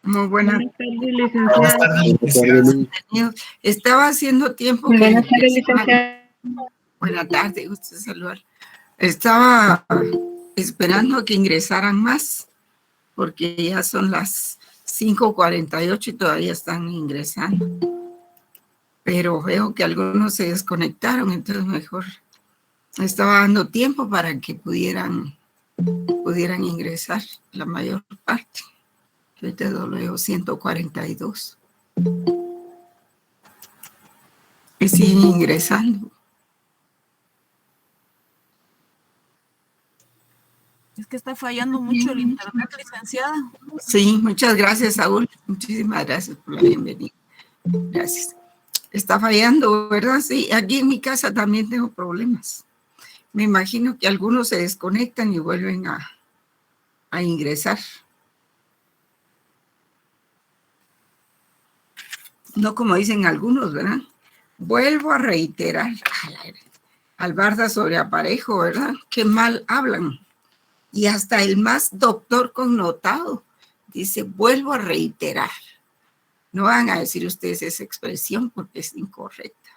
Muy buenas tardes, licenciada. Estaba haciendo tiempo. Buenas tardes, licenciada. Buenas tardes, gusto saludar. Estaba esperando que ingresaran más, porque ya son las 5:48 y todavía están ingresando. Pero veo que algunos se desconectaron, entonces mejor estaba dando tiempo para que pudieran ingresar la mayor parte. Ahorita lo veo 142. Y siguen ingresando. Es que está fallando mucho el internet, licenciada. Sí, muchas gracias, Saúl. Muchísimas gracias por la bienvenida. Gracias. Está fallando, ¿verdad? Sí, aquí en mi casa también tengo problemas. Me imagino que algunos se desconectan y vuelven a ingresar. No como dicen algunos, ¿verdad? Vuelvo a reiterar. Albarda sobre aparejo, ¿verdad? Qué mal hablan. Y hasta el más doctor connotado dice, vuelvo a reiterar. No van a decir ustedes esa expresión porque es incorrecta.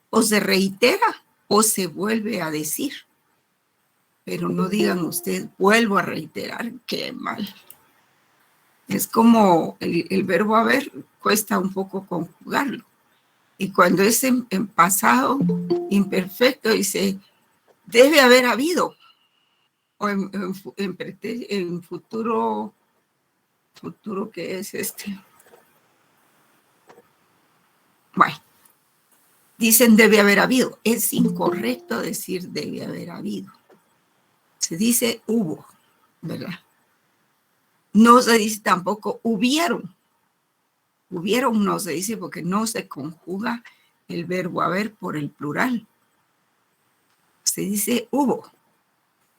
O se reitera o se vuelve a decir. Pero no digan ustedes, vuelvo a reiterar, qué mal. Es como el verbo haber, cuesta un poco conjugarlo. Y cuando es en pasado imperfecto, dice, debe haber habido. O en futuro que es este. Bueno, dicen debe haber habido. Es incorrecto decir debe haber habido. Se dice hubo, ¿verdad? No se dice tampoco hubieron. Hubieron no se dice porque no se conjuga el verbo haber por el plural. Se dice hubo.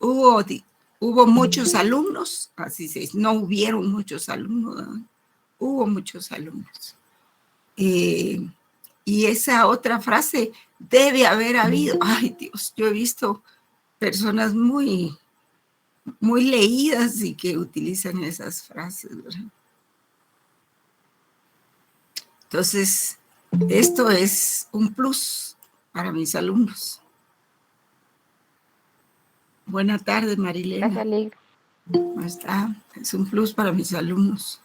Hubo muchos alumnos, así se dice. No hubieron muchos alumnos, ¿verdad? Hubo muchos alumnos. Y esa otra frase, debe haber habido. Ay, Dios, yo he visto personas muy leídas y que utilizan esas frases, ¿verdad? Entonces, esto es un plus para mis alumnos. Buenas tardes, Marilena. ¿Cómo está? Es un plus para mis alumnos.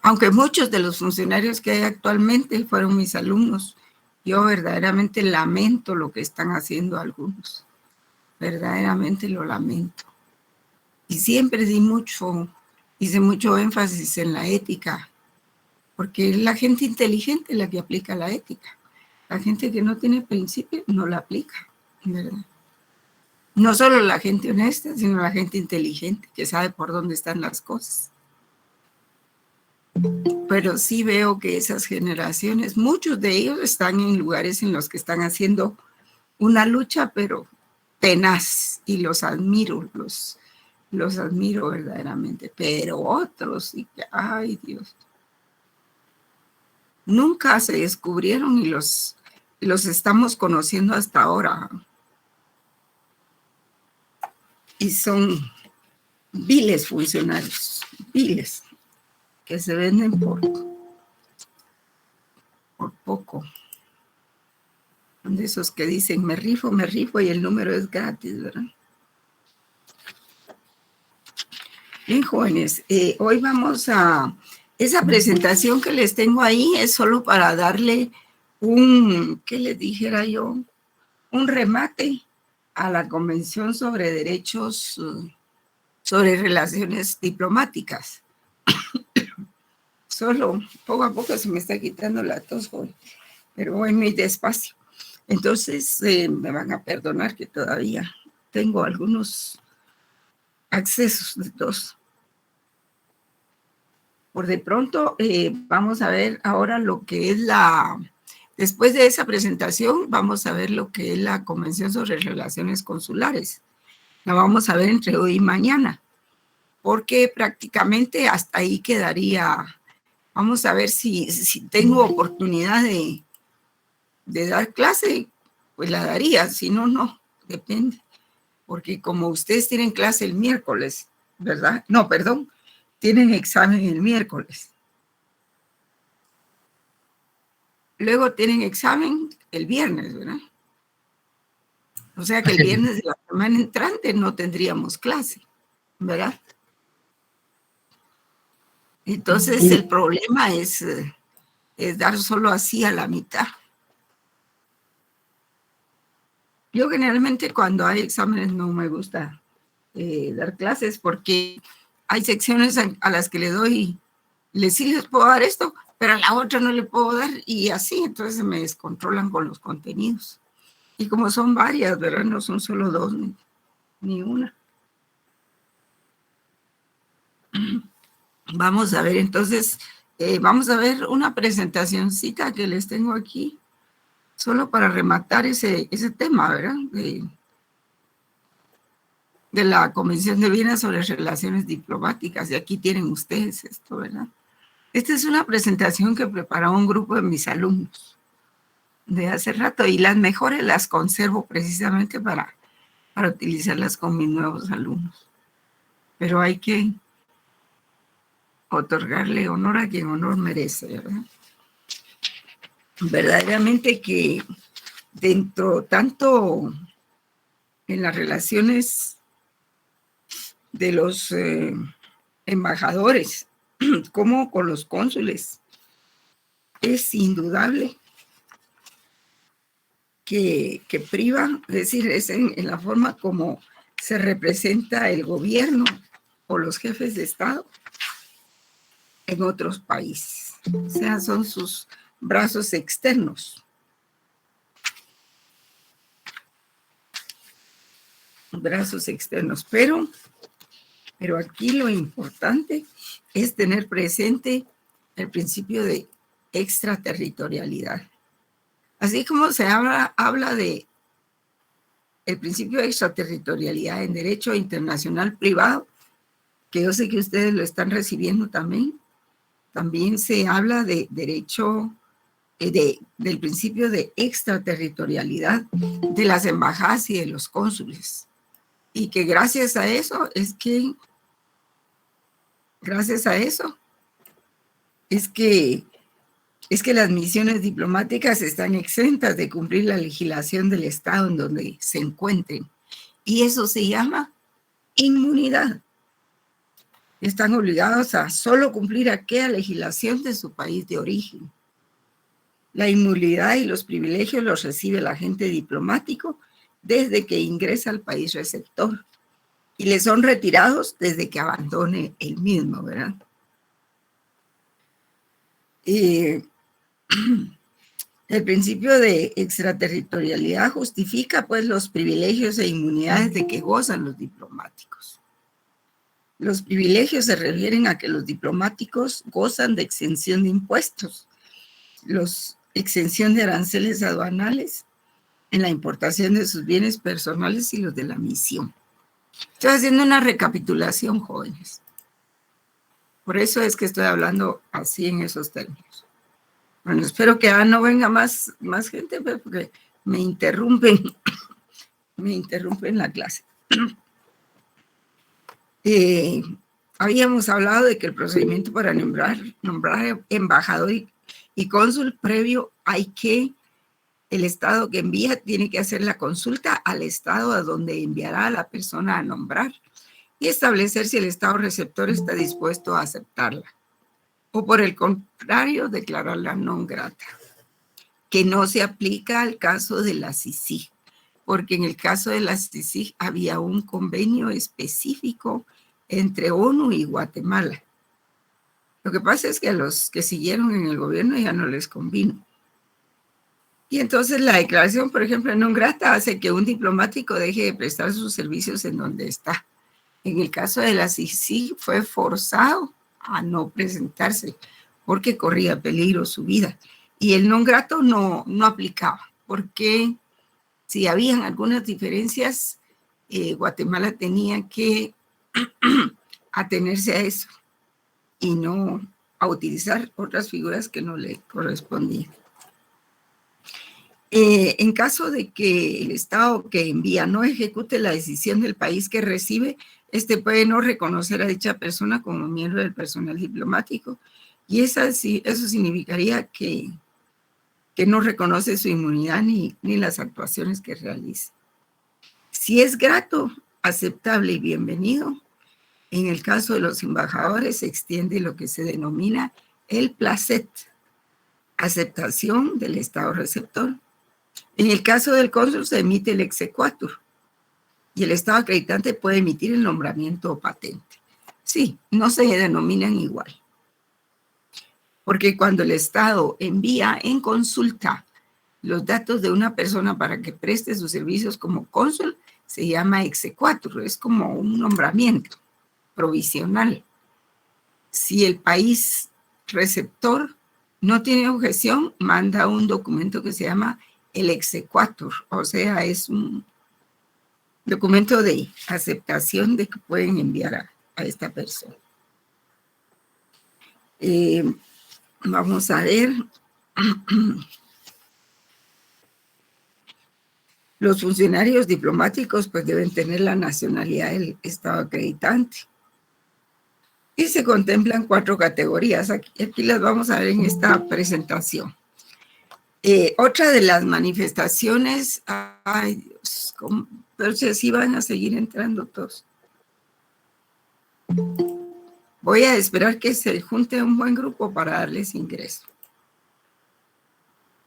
Aunque muchos de los funcionarios que hay actualmente fueron mis alumnos, yo verdaderamente lamento lo que están haciendo algunos. Verdaderamente lo lamento. Y siempre hice mucho énfasis en la ética, porque es la gente inteligente la que aplica la ética. La gente que no tiene principio no la aplica, ¿verdad? No solo la gente honesta, sino la gente inteligente que sabe por dónde están las cosas. Pero sí veo que esas generaciones, muchos de ellos están en lugares en los que están haciendo una lucha, pero tenaz, y los admiro, los admiro verdaderamente, pero otros, sí que, ay Dios, nunca se descubrieron y los estamos conociendo hasta ahora. Y son viles funcionarios, viles, que se venden por poco. Son de esos que dicen, me rifo, y el número es gratis, ¿verdad? Bien, jóvenes, hoy vamos a... Esa presentación que les tengo ahí es solo para darle ¿qué les dijera yo? Un remate a la Convención sobre Derechos, sobre Relaciones Diplomáticas. Solo poco a poco se me está quitando la tos hoy, pero voy muy despacio. Entonces, me van a perdonar que todavía tengo algunos accesos de tos. Por de pronto, vamos a ver ahora lo que es después de esa presentación, vamos a ver lo que es la Convención sobre Relaciones Consulares. La vamos a ver entre hoy y mañana, porque prácticamente hasta ahí quedaría. Vamos a ver si tengo oportunidad de dar clase, pues la daría, si no, no, depende. Porque como ustedes tienen clase el miércoles ¿verdad? No, perdón, tienen examen el miércoles. Luego tienen examen el viernes, ¿verdad? O sea que el viernes de la semana entrante no tendríamos clase, ¿verdad? Entonces el problema es dar solo así a la mitad. Yo generalmente cuando hay exámenes no me gusta dar clases porque hay secciones a las que le doy, sí les puedo dar esto, pero a la otra no le puedo dar y así, entonces me descontrolan con los contenidos. Y como son varias, ¿verdad? No son solo dos ni una. Vamos a ver, entonces, vamos a ver una presentacioncita que les tengo aquí, solo para rematar ese tema, ¿verdad? De la Convención de Viena sobre Relaciones Diplomáticas, y aquí tienen ustedes esto, ¿verdad? Esta es una presentación que preparó un grupo de mis alumnos de hace rato, y las mejores las conservo precisamente para utilizarlas con mis nuevos alumnos. Pero hay que otorgarle honor a quien honor merece, ¿verdad? Verdaderamente que dentro, tanto en las relaciones de los embajadores como con los cónsules, es indudable que priva, es decir, es en la forma como se representa el gobierno o los jefes de Estado en otros países. O sea, son sus brazos externos. Brazos externos. Pero aquí lo importante es tener presente el principio de extraterritorialidad. Así como se habla de el principio de extraterritorialidad en derecho internacional privado, que yo sé que ustedes lo están recibiendo también se habla de derecho, del principio de extraterritorialidad de las embajadas y de los cónsules. Y que gracias a eso es que las misiones diplomáticas están exentas de cumplir la legislación del Estado en donde se encuentren. Y eso se llama inmunidad. Están obligados a solo cumplir aquella legislación de su país de origen. La inmunidad y los privilegios los recibe el agente diplomático desde que ingresa al país receptor y le son retirados desde que abandone el mismo, ¿verdad? El principio de extraterritorialidad justifica pues los privilegios e inmunidades de que gozan los diplomáticos. Los privilegios se refieren a que los diplomáticos gozan de exención de impuestos, exención de aranceles aduanales en la importación de sus bienes personales y los de la misión. Estoy haciendo una recapitulación, jóvenes. Por eso es que estoy hablando así en esos términos. Bueno, espero que no venga más gente, porque me interrumpen la clase. Habíamos hablado de que el procedimiento para nombrar embajador y cónsul previo el Estado que envía tiene que hacer la consulta al Estado a donde enviará a la persona a nombrar y establecer si el Estado receptor está dispuesto a aceptarla. O por el contrario, declararla non grata, que no se aplica al caso de la CICIG, porque en el caso de la CICIG había un convenio específico entre ONU y Guatemala. Lo que pasa es que a los que siguieron en el gobierno ya no les convino. Y entonces la declaración, por ejemplo, non grata hace que un diplomático deje de prestar sus servicios en donde está. En el caso de la CICIG fue forzado a no presentarse porque corría peligro su vida. Y el non grato no aplicaba, porque si habían algunas diferencias, Guatemala tenía que atenerse a eso y no a utilizar otras figuras que no le correspondían. En caso de que el Estado que envía no ejecute la decisión del país que recibe, este puede no reconocer a dicha persona como miembro del personal diplomático, y eso significaría que no reconoce su inmunidad ni las actuaciones que realiza. Si es grato, aceptable y bienvenido, en el caso de los embajadores se extiende lo que se denomina el placet, aceptación del Estado receptor. En el caso del cónsul se emite el exequatur y el Estado acreditante puede emitir el nombramiento o patente. Sí, no se denominan igual. Porque cuando el Estado envía en consulta los datos de una persona para que preste sus servicios como cónsul, se llama exequatur, es como un nombramiento provisional. Si el país receptor no tiene objeción, manda un documento que se llama el exequatur, o sea, es un documento de aceptación de que pueden enviar a esta persona. Vamos a ver. Los funcionarios diplomáticos pues deben tener la nacionalidad del Estado acreditante. Y se contemplan 4 categorías. Aquí las vamos a ver en esta presentación. Otra de las manifestaciones, ay Dios, pero si así van a seguir entrando todos. Voy a esperar que se junte un buen grupo para darles ingreso.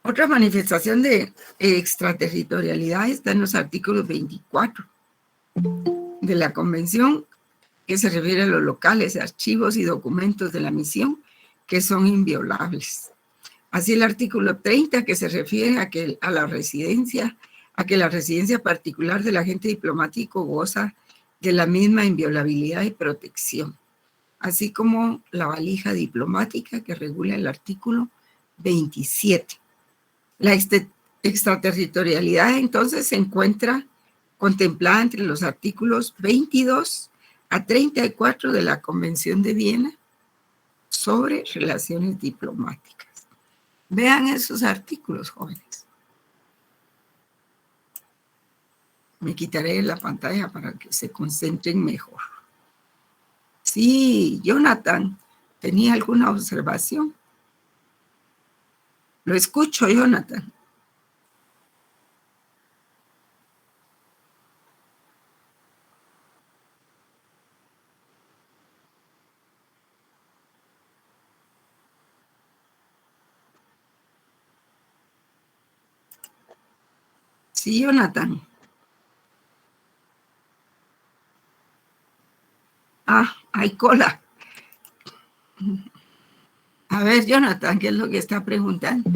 Otra manifestación de extraterritorialidad está en los artículos 24 de la Convención, que se refiere a los locales, archivos y documentos de la misión que son inviolables. Así el artículo 30, que se refiere a que la residencia particular del agente diplomático goza de la misma inviolabilidad y protección, así como la valija diplomática que regula el artículo 27. La extraterritorialidad entonces se encuentra contemplada entre los artículos 22 a 34 de la Convención de Viena sobre relaciones diplomáticas. Vean esos artículos, jóvenes. Me quitaré la pantalla para que se concentren mejor. Sí, Jonathan, ¿tenía alguna observación? Lo escucho, Jonathan. Sí, Jonathan. Ah, hay cola. A ver, Jonathan, ¿qué es lo que está preguntando?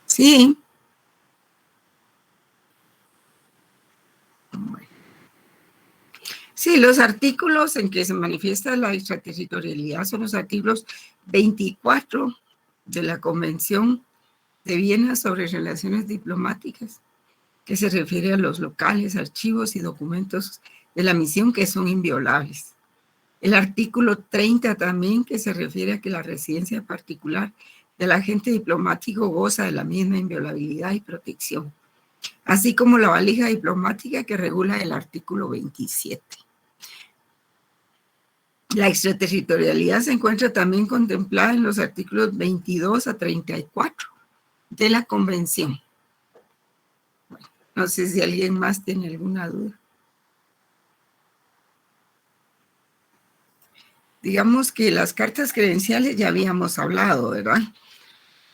Sí. Bueno. Sí, los artículos en que se manifiesta la extraterritorialidad son los artículos 24 de la Convención de Viena sobre relaciones diplomáticas, que se refiere a los locales, archivos y documentos de la misión que son inviolables. El artículo 30 también, que se refiere a que la residencia particular del agente diplomático goza de la misma inviolabilidad y protección, así como la valija diplomática que regula el artículo 27. La extraterritorialidad se encuentra también contemplada en los artículos 22 a 34 de la Convención. Bueno, no sé si alguien más tiene alguna duda. Digamos que las cartas credenciales ya habíamos hablado, ¿verdad?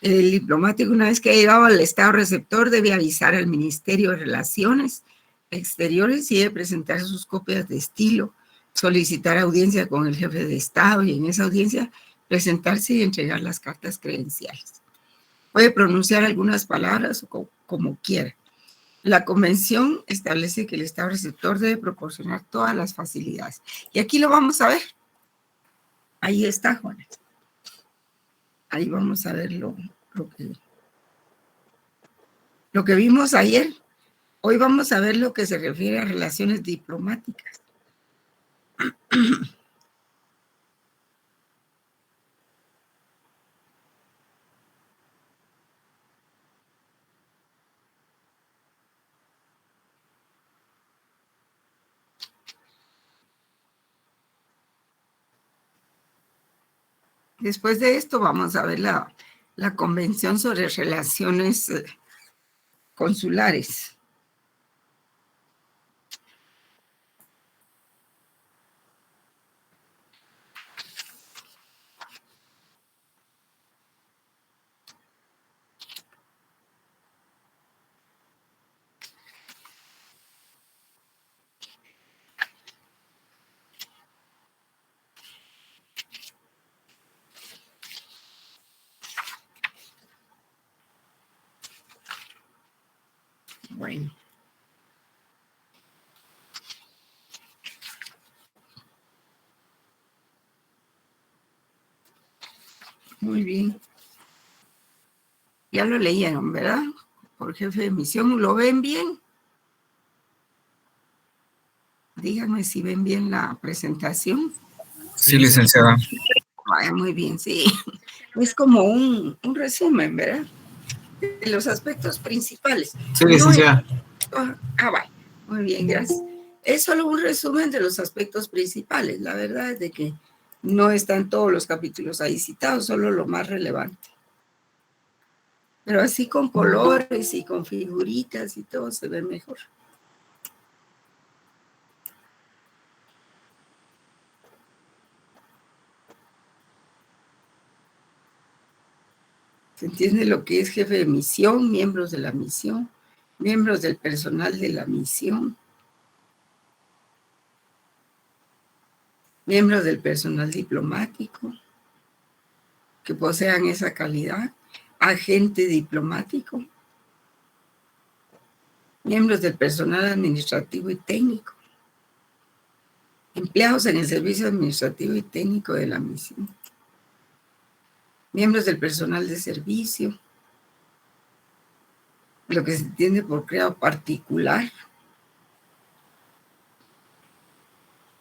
El diplomático, una vez que ha llegado al Estado receptor, debe avisar al Ministerio de Relaciones Exteriores y debe presentar sus copias de estilo, solicitar audiencia con el jefe de Estado y en esa audiencia presentarse y entregar las cartas credenciales. Puede pronunciar algunas palabras como quiera. La Convención establece que el Estado receptor debe proporcionar todas las facilidades. Y aquí lo vamos a ver. Ahí está, Juan. Ahí vamos a ver lo que vimos ayer. Hoy vamos a ver lo que se refiere a relaciones diplomáticas. Después de esto vamos a ver la Convención sobre Relaciones Consulares. Bueno. Muy bien. Ya lo leyeron, ¿verdad? Por jefe de misión. ¿Lo ven bien? Díganme si ven bien la presentación. Sí, licenciada. Vaya, muy bien, sí. Es como un resumen, ¿verdad? De los aspectos principales. Sí, licenciada. Vaya. Muy bien, gracias. Es solo un resumen de los aspectos principales. La verdad es de que no están todos los capítulos ahí citados, solo lo más relevante. Pero así con colores y con figuritas y todo se ve mejor. Se entiende lo que es jefe de misión, miembros de la misión, miembros del personal de la misión, miembros del personal diplomático que posean esa calidad, agente diplomático, miembros del personal administrativo y técnico, empleados en el servicio administrativo y técnico de la misión, miembros del personal de servicio, lo que se entiende por creado particular,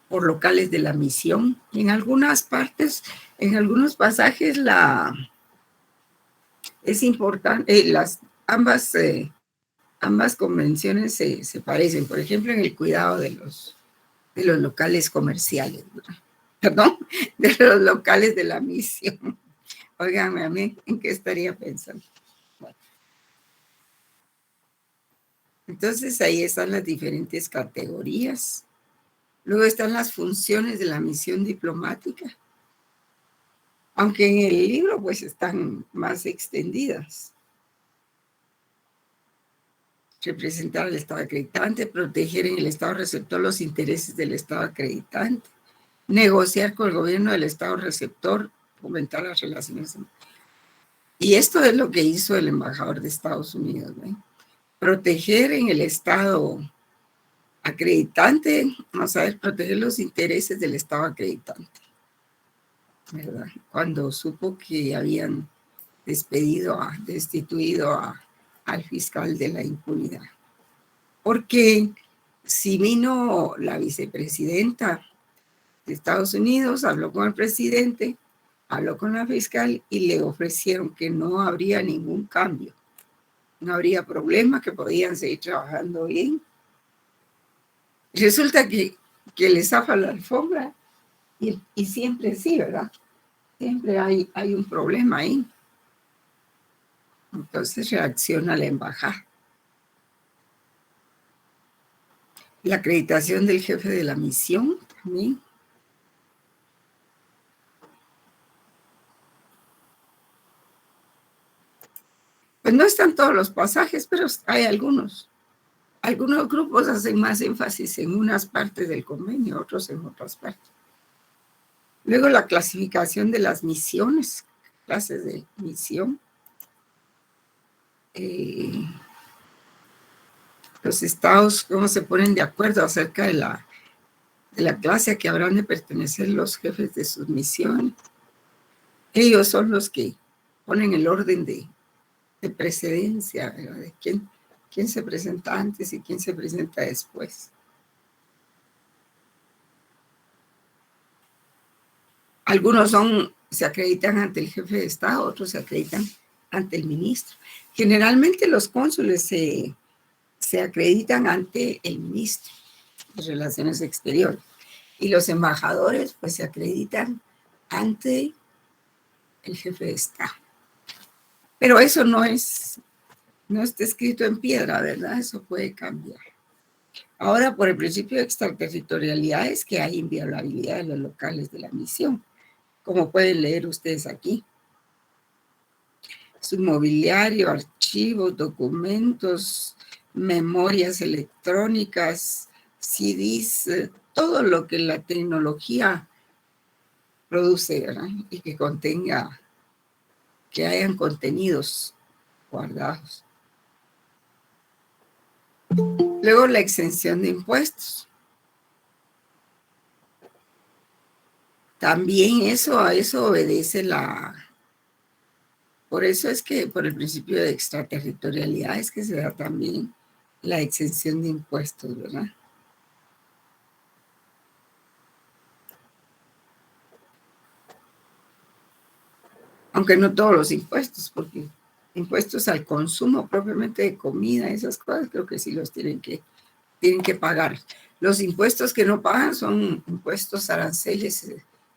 por locales de la misión. En algunas partes, en algunos pasajes, es importante, ambas convenciones se parecen. Por ejemplo, en el cuidado de los locales comerciales, ¿verdad? Perdón, de los locales de la misión. Óigame a mí, ¿en qué estaría pensando? Bueno. Entonces, ahí están las diferentes categorías. Luego están las funciones de la misión diplomática, aunque en el libro pues están más extendidas. Representar al Estado acreditante, proteger en el Estado receptor los intereses del Estado acreditante, negociar con el gobierno del Estado receptor, fomentar las relaciones. Y esto es lo que hizo el embajador de Estados Unidos, ¿eh? Proteger en el Estado acreditante, vamos a ver, proteger los intereses del Estado acreditante, ¿verdad? Cuando supo que habían destituido al fiscal de la impunidad. Porque si vino la vicepresidenta de Estados Unidos, habló con el presidente, habló con la fiscal y le ofrecieron que no habría ningún cambio, no habría problema, que podían seguir trabajando bien. Resulta que le zafa la alfombra y siempre sí, ¿verdad? Siempre hay un problema ahí. Entonces reacciona la embajada. La acreditación del jefe de la misión también. Pues no están todos los pasajes, pero hay algunos. Algunos grupos hacen más énfasis en unas partes del convenio, otros en otras partes. Luego la clasificación de las misiones, clases de misión. Los estados, cómo se ponen de acuerdo acerca de la clase a que habrán de pertenecer los jefes de sus misiones. Ellos son los que ponen el orden de precedencia, ¿verdad? De quién se presenta antes y quién se presenta después. Algunos se acreditan ante el jefe de Estado, otros se acreditan ante el ministro. Generalmente los cónsules se acreditan ante el ministro de Relaciones Exteriores y los embajadores pues se acreditan ante el jefe de Estado. Pero eso no está escrito en piedra, ¿verdad? Eso puede cambiar. Ahora, por el principio de extraterritorialidad es que hay inviolabilidad de los locales de la misión, como pueden leer ustedes aquí. Su mobiliario, archivos, documentos, memorias electrónicas, CDs, todo lo que la tecnología produce, ¿verdad? Y que contenga, que hayan contenidos guardados. Luego la exención de impuestos. También a eso obedece por eso es que por el principio de extraterritorialidad es que se da también la exención de impuestos, ¿verdad? Aunque no todos los impuestos, porque impuestos al consumo propiamente de comida, esas cosas creo que sí los tienen que pagar. Los impuestos que no pagan son impuestos aranceles,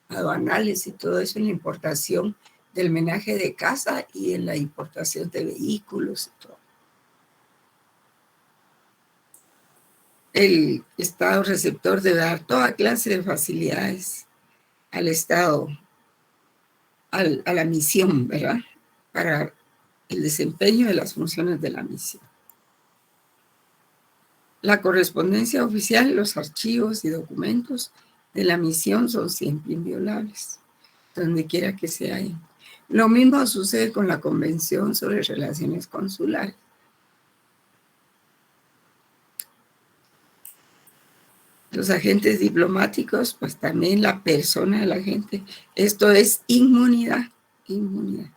aduanales y todo eso en la importación del menaje de casa y en la importación de vehículos y todo. El Estado receptor debe dar toda clase de facilidades al Estado, a la misión, ¿verdad? Para el desempeño de las funciones de la misión. La correspondencia oficial, los archivos y documentos de la misión son siempre inviolables, donde quiera que se hallen. Lo mismo sucede con la Convención sobre Relaciones Consulares. Los agentes diplomáticos, pues también la persona del agente. Esto es inmunidad, inmunidad.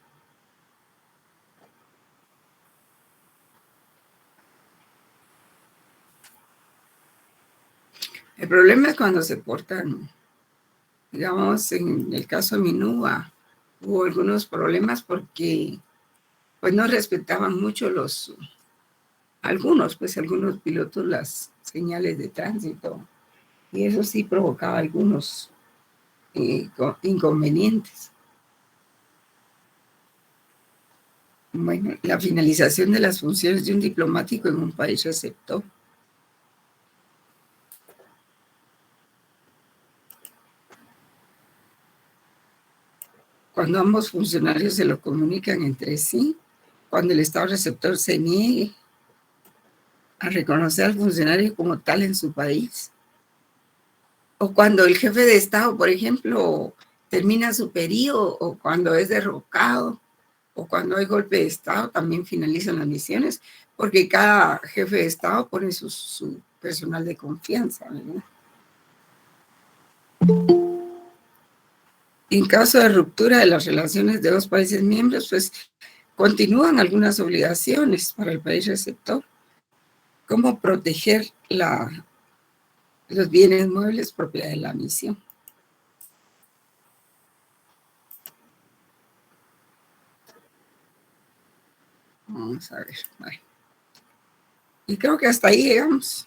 El problema es cuando se portan, digamos, en el caso de Minúa, hubo algunos problemas porque pues no respetaban mucho algunos pilotos las señales de tránsito y eso sí provocaba algunos inconvenientes. Bueno, la finalización de las funciones de un diplomático en un país receptor. Cuando ambos funcionarios se lo comunican entre sí, cuando el Estado receptor se niegue a reconocer al funcionario como tal en su país, o cuando el jefe de Estado, por ejemplo, termina su periodo, o cuando es derrocado, o cuando hay golpe de Estado, también finalizan las misiones, porque cada jefe de Estado pone su personal de confianza, ¿verdad? En caso de ruptura de las relaciones de dos países miembros, pues continúan algunas obligaciones para el país receptor, como proteger los bienes muebles propiedad de la misión. Vamos a ver. Bueno. Y creo que hasta ahí llegamos.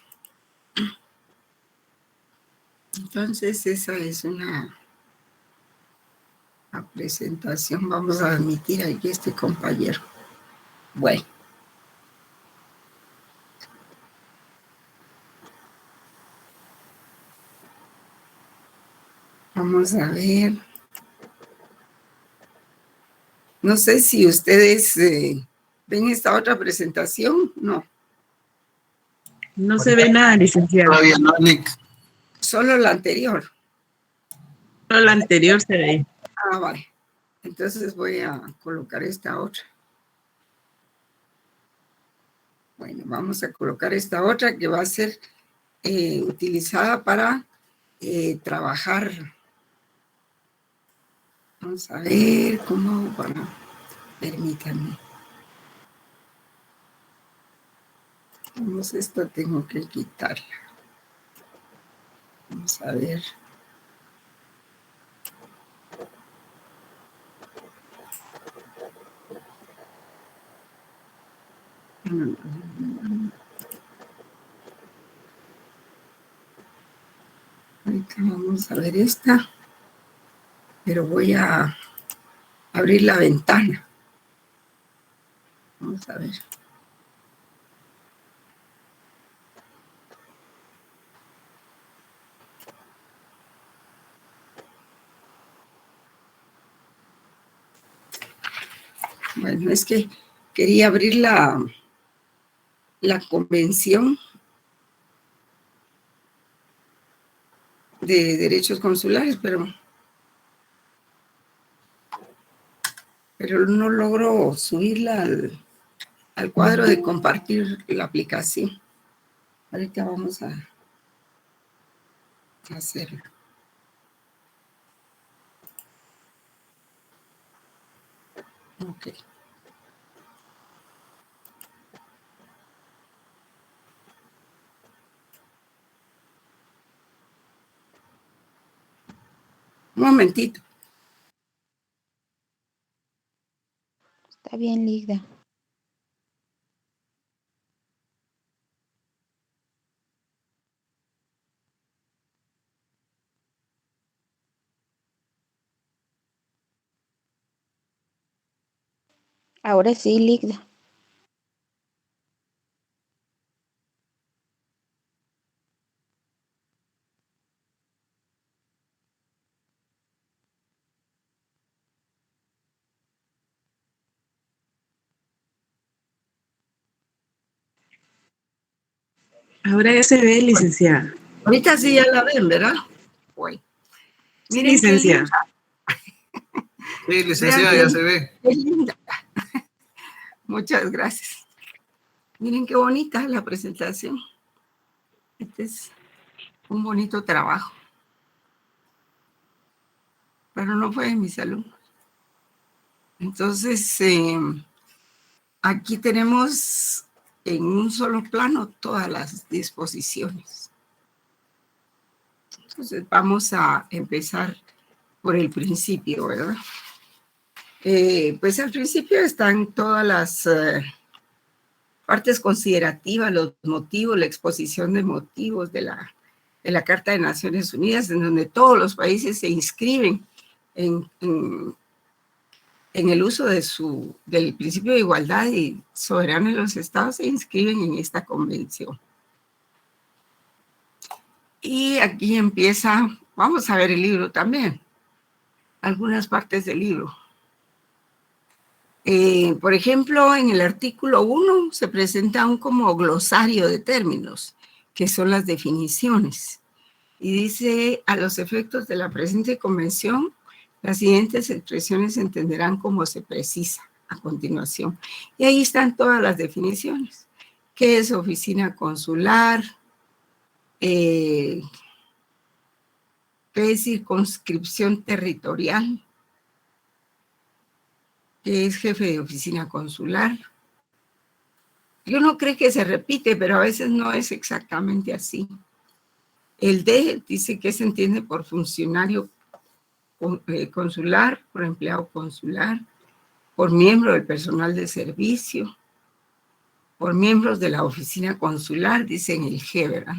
Entonces, esa es una presentación. Vamos a admitir aquí a este compañero. Bueno. Vamos a ver. No sé si ustedes ven esta otra presentación. No. No se ve nada, licenciada. Todavía no, Nick. Solo la anterior. Solo la anterior se ve. Ah, vale. Entonces voy a colocar esta otra. Bueno, vamos a colocar esta otra que va a ser utilizada para trabajar. Vamos a ver cómo para. Permítanme. Vamos, esto tengo que quitarla. Vamos a ver. Ahorita vamos a ver esta, pero voy a abrir la ventana. Vamos a ver. Bueno, es que quería abrir la Convención de Derechos Consulares, pero no logro subirla al cuadro de compartir la aplicación. Ahorita vamos a hacerlo. Ok. Un momentito. Está bien, Ligda. Ahora sí, Ligda. Ahora ya se ve, licenciada. Ahorita sí ya la ven, ¿verdad? Bueno. Sí, Miren qué linda. licenciada. Sí, licenciada, ya se ve. Qué linda. Muchas gracias. Miren qué bonita la presentación. Este es un bonito trabajo. Pero no fue de mis alumnos. Entonces, aquí tenemos en un solo plano todas las disposiciones. Entonces, vamos a empezar por el principio, ¿verdad? Pues al principio están todas las partes considerativas, los motivos, la exposición de motivos de la Carta de Naciones Unidas, en donde todos los países se inscriben en el uso del principio de igualdad y soberanía de los estados, se inscriben en esta convención. Y aquí empieza, vamos a ver el libro también, algunas partes del libro. Por ejemplo, en el artículo 1 se presenta un como glosario de términos, que son las definiciones. Y dice, a los efectos de la presente convención, las siguientes expresiones se entenderán como se precisa a continuación. Y ahí están todas las definiciones. ¿Qué es oficina consular? ¿Qué es circunscripción territorial? ¿Qué es jefe de oficina consular? Yo no creo que se repite, pero a veces no es exactamente así. El D dice que se entiende por funcionario consular, por empleado consular, por miembro del personal de servicio, por miembros de la oficina consular, dice en el G, ¿verdad?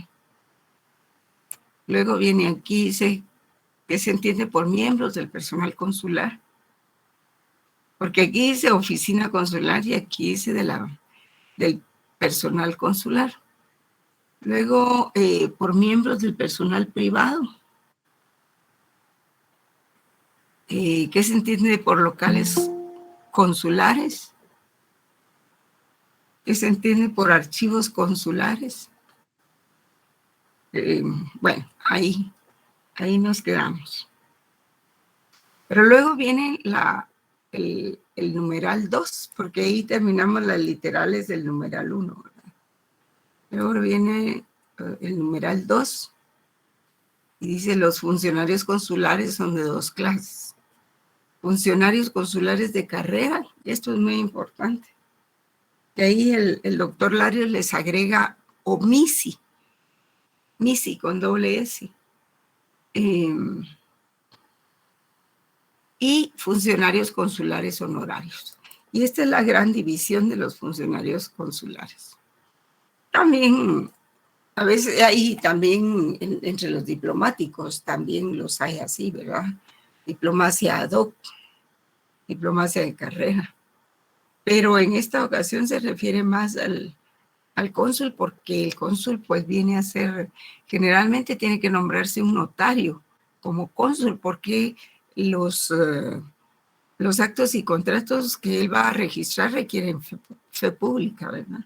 Luego viene aquí, dice que se entiende por miembros del personal consular, porque aquí dice oficina consular y aquí dice del personal consular. Luego, por miembros del personal privado, que se entiende por locales consulares, que se entiende por archivos consulares. Bueno, ahí nos quedamos. Pero luego viene el numeral 2, porque ahí terminamos las literales del numeral 1. Luego viene el numeral 2 y dice los funcionarios consulares son de dos clases. Funcionarios consulares de carrera, y esto es muy importante. De ahí el doctor Larios les agrega OMISI, MISI con doble S. Y funcionarios consulares honorarios. Y esta es la gran división de los funcionarios consulares. También, a veces hay también entre los diplomáticos, también los hay así, ¿verdad? Diplomacia ad hoc. diplomacia de carrera. Pero en esta ocasión se refiere más al cónsul, porque el cónsul pues viene a ser, generalmente tiene que nombrarse un notario como cónsul, porque los actos y contratos que él va a registrar requieren fe pública, ¿verdad?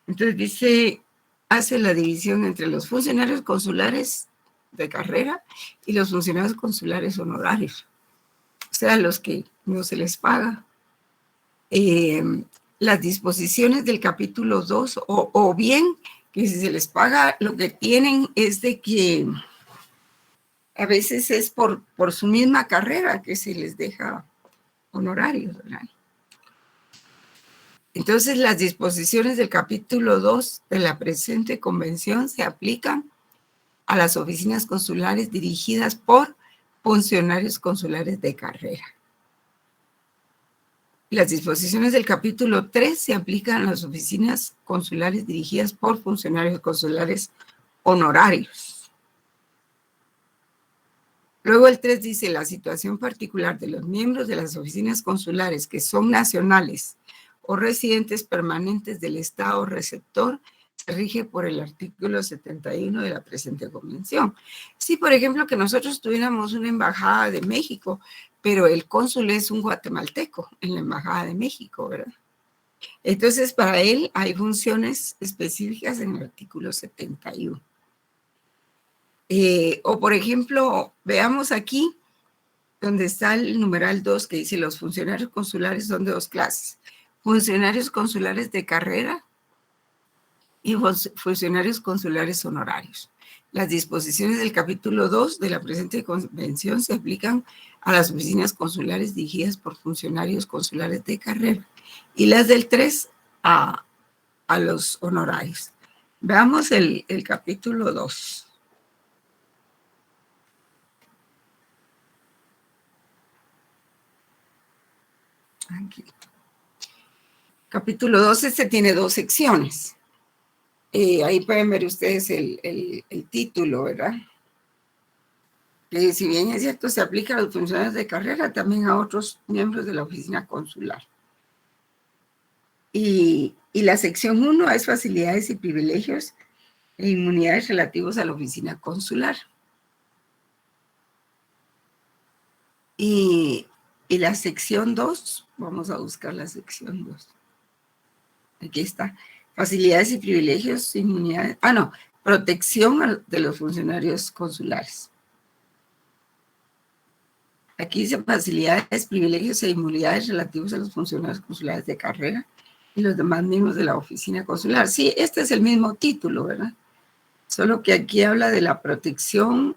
Entonces dice, hace la división entre los funcionarios consulares de carrera y los funcionarios consulares honorarios, o sea, los que no se les paga. Las disposiciones del capítulo 2, o bien que si se les paga, lo que tienen es de que a veces es por su misma carrera que se les deja honorarios, ¿verdad? Entonces, las disposiciones del capítulo 2 de la presente convención se aplican a las oficinas consulares dirigidas por funcionarios consulares de carrera. Las disposiciones del capítulo 3 se aplican a las oficinas consulares dirigidas por funcionarios consulares honorarios. Luego el 3 dice, la situación particular de los miembros de las oficinas consulares que son nacionales o residentes permanentes del Estado receptor se rige por el artículo 71 de la presente convención. Si, por ejemplo, que nosotros tuviéramos una embajada de México, pero el cónsul es un guatemalteco en la embajada de México, ¿verdad? Entonces, para él hay funciones específicas en el artículo 71. O, por ejemplo, veamos aquí donde está el numeral 2 que dice los funcionarios consulares son de dos clases. Funcionarios consulares de carrera y funcionarios consulares honorarios. Las disposiciones del capítulo 2 de la presente convención se aplican a las oficinas consulares dirigidas por funcionarios consulares de carrera y las del 3 a los honorarios. Veamos el capítulo 2. Aquí. Capítulo 2, este tiene 2 secciones. Ahí pueden ver ustedes el título, ¿verdad? Si bien es cierto, se aplica a los funcionarios de carrera, también a otros miembros de la oficina consular. Y la sección 1 es facilidades y privilegios e inmunidades relativos a la oficina consular. Y la sección 2, vamos a buscar la sección 2. Aquí está. Facilidades y privilegios, inmunidades. Protección de los funcionarios consulares. Aquí dice facilidades, privilegios e inmunidades relativos a los funcionarios consulares de carrera y los demás miembros de la oficina consular. Sí, este es el mismo título, ¿verdad? Solo que aquí habla de la protección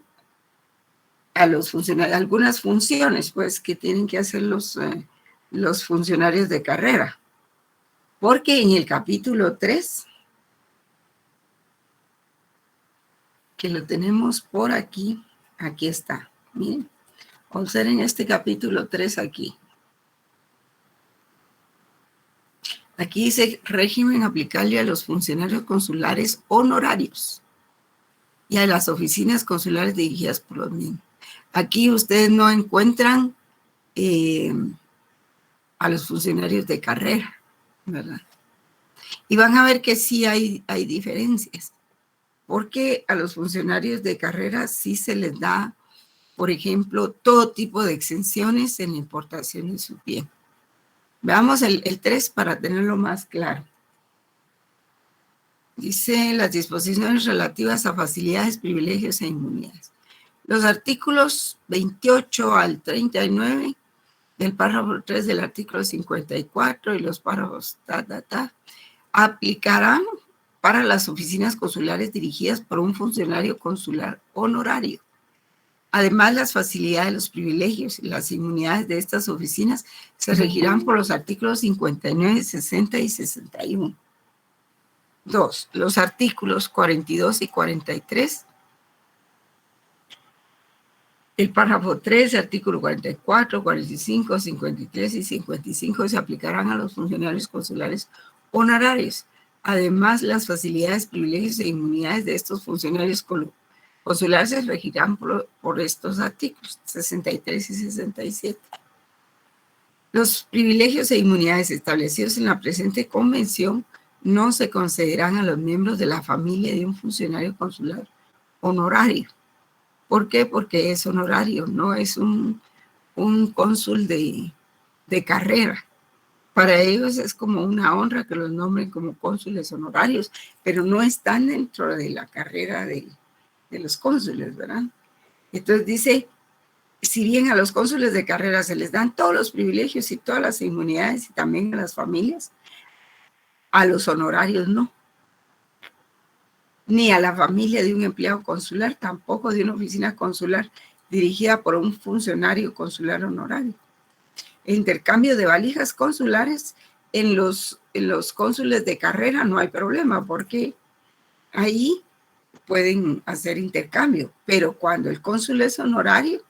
a los funcionarios, algunas funciones, pues, que tienen que hacer los funcionarios de carrera. Porque en el capítulo 3, que lo tenemos por aquí, aquí está, miren, observen este capítulo 3 aquí. Aquí dice régimen aplicable a los funcionarios consulares honorarios y a las oficinas consulares dirigidas por los mismos. Aquí ustedes no encuentran a los funcionarios de carrera, ¿verdad? Y van a ver que sí hay diferencias, porque a los funcionarios de carrera sí se les da, por ejemplo, todo tipo de exenciones en la importación de su bien. Veamos el 3 para tenerlo más claro. Dice las disposiciones relativas a facilidades, privilegios e inmunidades. Los artículos 28 al 39 del párrafo 3 del artículo 54 y los párrafos aplicarán para las oficinas consulares dirigidas por un funcionario consular honorario. Además, las facilidades, los privilegios y las inmunidades de estas oficinas se regirán por los artículos 59, 60 y 61. 2. Los artículos 42 y 43. El párrafo 3, artículo 44, 45, 53 y 55 se aplicarán a los funcionarios consulares honorarios. Además, las facilidades, privilegios e inmunidades de estos funcionarios consulares se regirán por estos artículos 63 y 67. Los privilegios e inmunidades establecidos en la presente convención no se concederán a los miembros de la familia de un funcionario consular honorario. ¿Por qué? Porque es honorario, no es un cónsul de carrera. Para ellos es como una honra que los nombren como cónsules honorarios, pero no están dentro de la carrera de los cónsules, ¿verdad? Entonces dice, si bien a los cónsules de carrera se les dan todos los privilegios y todas las inmunidades y también a las familias, a los honorarios no. Ni a la familia de un empleado consular, tampoco de una oficina consular dirigida por un funcionario consular honorario. El intercambio de valijas consulares en los cónsules de carrera no hay problema, porque ahí pueden hacer intercambio, pero cuando el cónsul es honorario,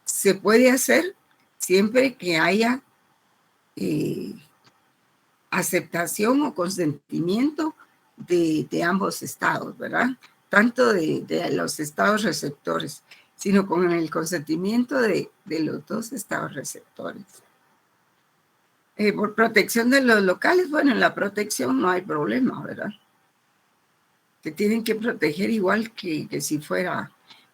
se puede hacer siempre que haya aceptación o consentimiento de ambos estados, ¿verdad? Tanto de los estados receptores, sino con el consentimiento de los dos estados receptores. Por protección de los locales, bueno, en la protección no hay problema, ¿verdad? Que tienen que proteger igual que si fuera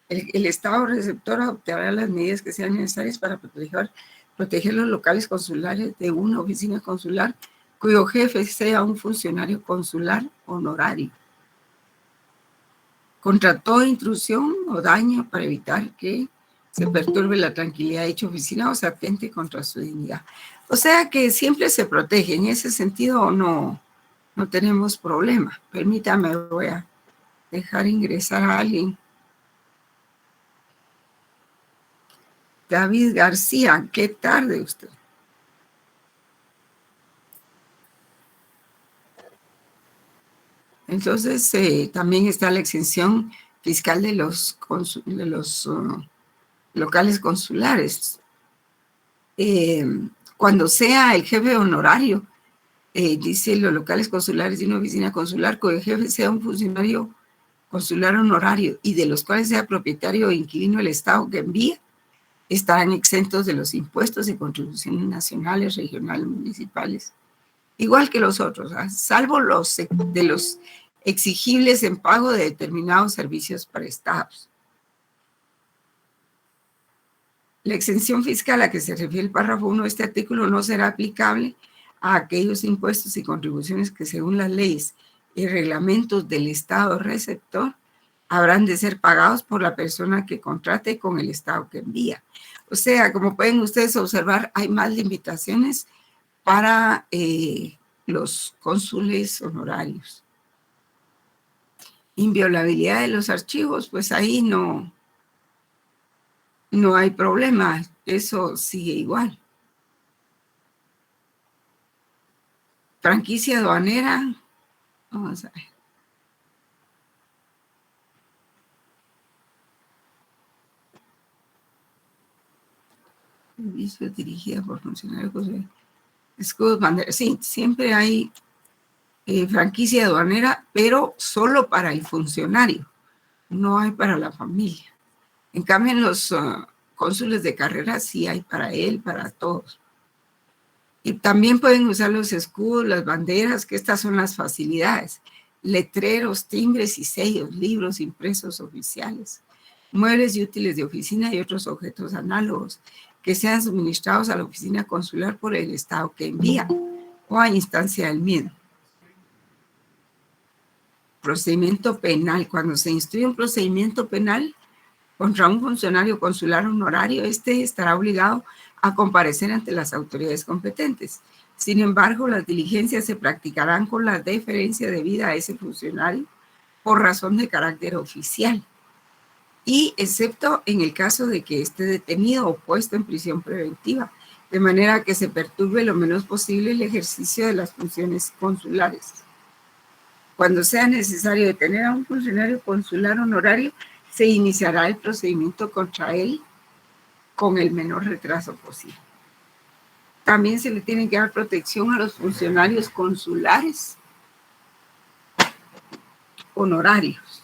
el estado receptor, adoptará las medidas que sean necesarias para proteger los locales consulares de una oficina consular cuyo jefe sea un funcionario consular honorario, contra toda intrusión o daño para evitar que se perturbe la tranquilidad de dicha oficina o se atente contra su dignidad. O sea que siempre se protege. En ese sentido no tenemos problema. Permítame, voy a dejar ingresar a alguien. David García, qué tarde usted. Entonces, también está la exención fiscal de los locales consulares. Cuando sea el jefe honorario, dice los locales consulares de una oficina consular, cuyo jefe sea un funcionario consular honorario y de los cuales sea propietario o inquilino el Estado que envía, estarán exentos de los impuestos y contribuciones nacionales, regionales, municipales, igual que los otros, salvo los exigibles en pago de determinados servicios prestados. La exención fiscal a que se refiere el párrafo 1 de este artículo no será aplicable a aquellos impuestos y contribuciones que según las leyes y reglamentos del Estado receptor habrán de ser pagados por la persona que contrate con el Estado que envía. O sea, como pueden ustedes observar, hay más limitaciones para los cónsules honorarios. Inviolabilidad de los archivos, pues ahí no hay problema, eso sigue igual. Franquicia aduanera, vamos a ver. Servicio dirigida por funcionarios. Escudos, banderas. Sí, siempre hay franquicia aduanera, pero solo para el funcionario, no hay para la familia. En cambio, en los cónsules de carrera sí hay para él, para todos. Y también pueden usar los escudos, las banderas, que estas son las facilidades. Letreros, timbres y sellos, libros impresos oficiales, muebles y útiles de oficina y otros objetos análogos que sean suministrados a la oficina consular por el Estado que envía o a instancia del mismo. Procedimiento penal. Cuando se instruye un procedimiento penal contra un funcionario consular honorario, este estará obligado a comparecer ante las autoridades competentes. Sin embargo, las diligencias se practicarán con la deferencia debida a ese funcionario por razón de carácter oficial, y excepto en el caso de que esté detenido o puesto en prisión preventiva, de manera que se perturbe lo menos posible el ejercicio de las funciones consulares. Cuando sea necesario detener a un funcionario consular honorario, se iniciará el procedimiento contra él con el menor retraso posible. También se le tiene que dar protección a los funcionarios consulares honorarios.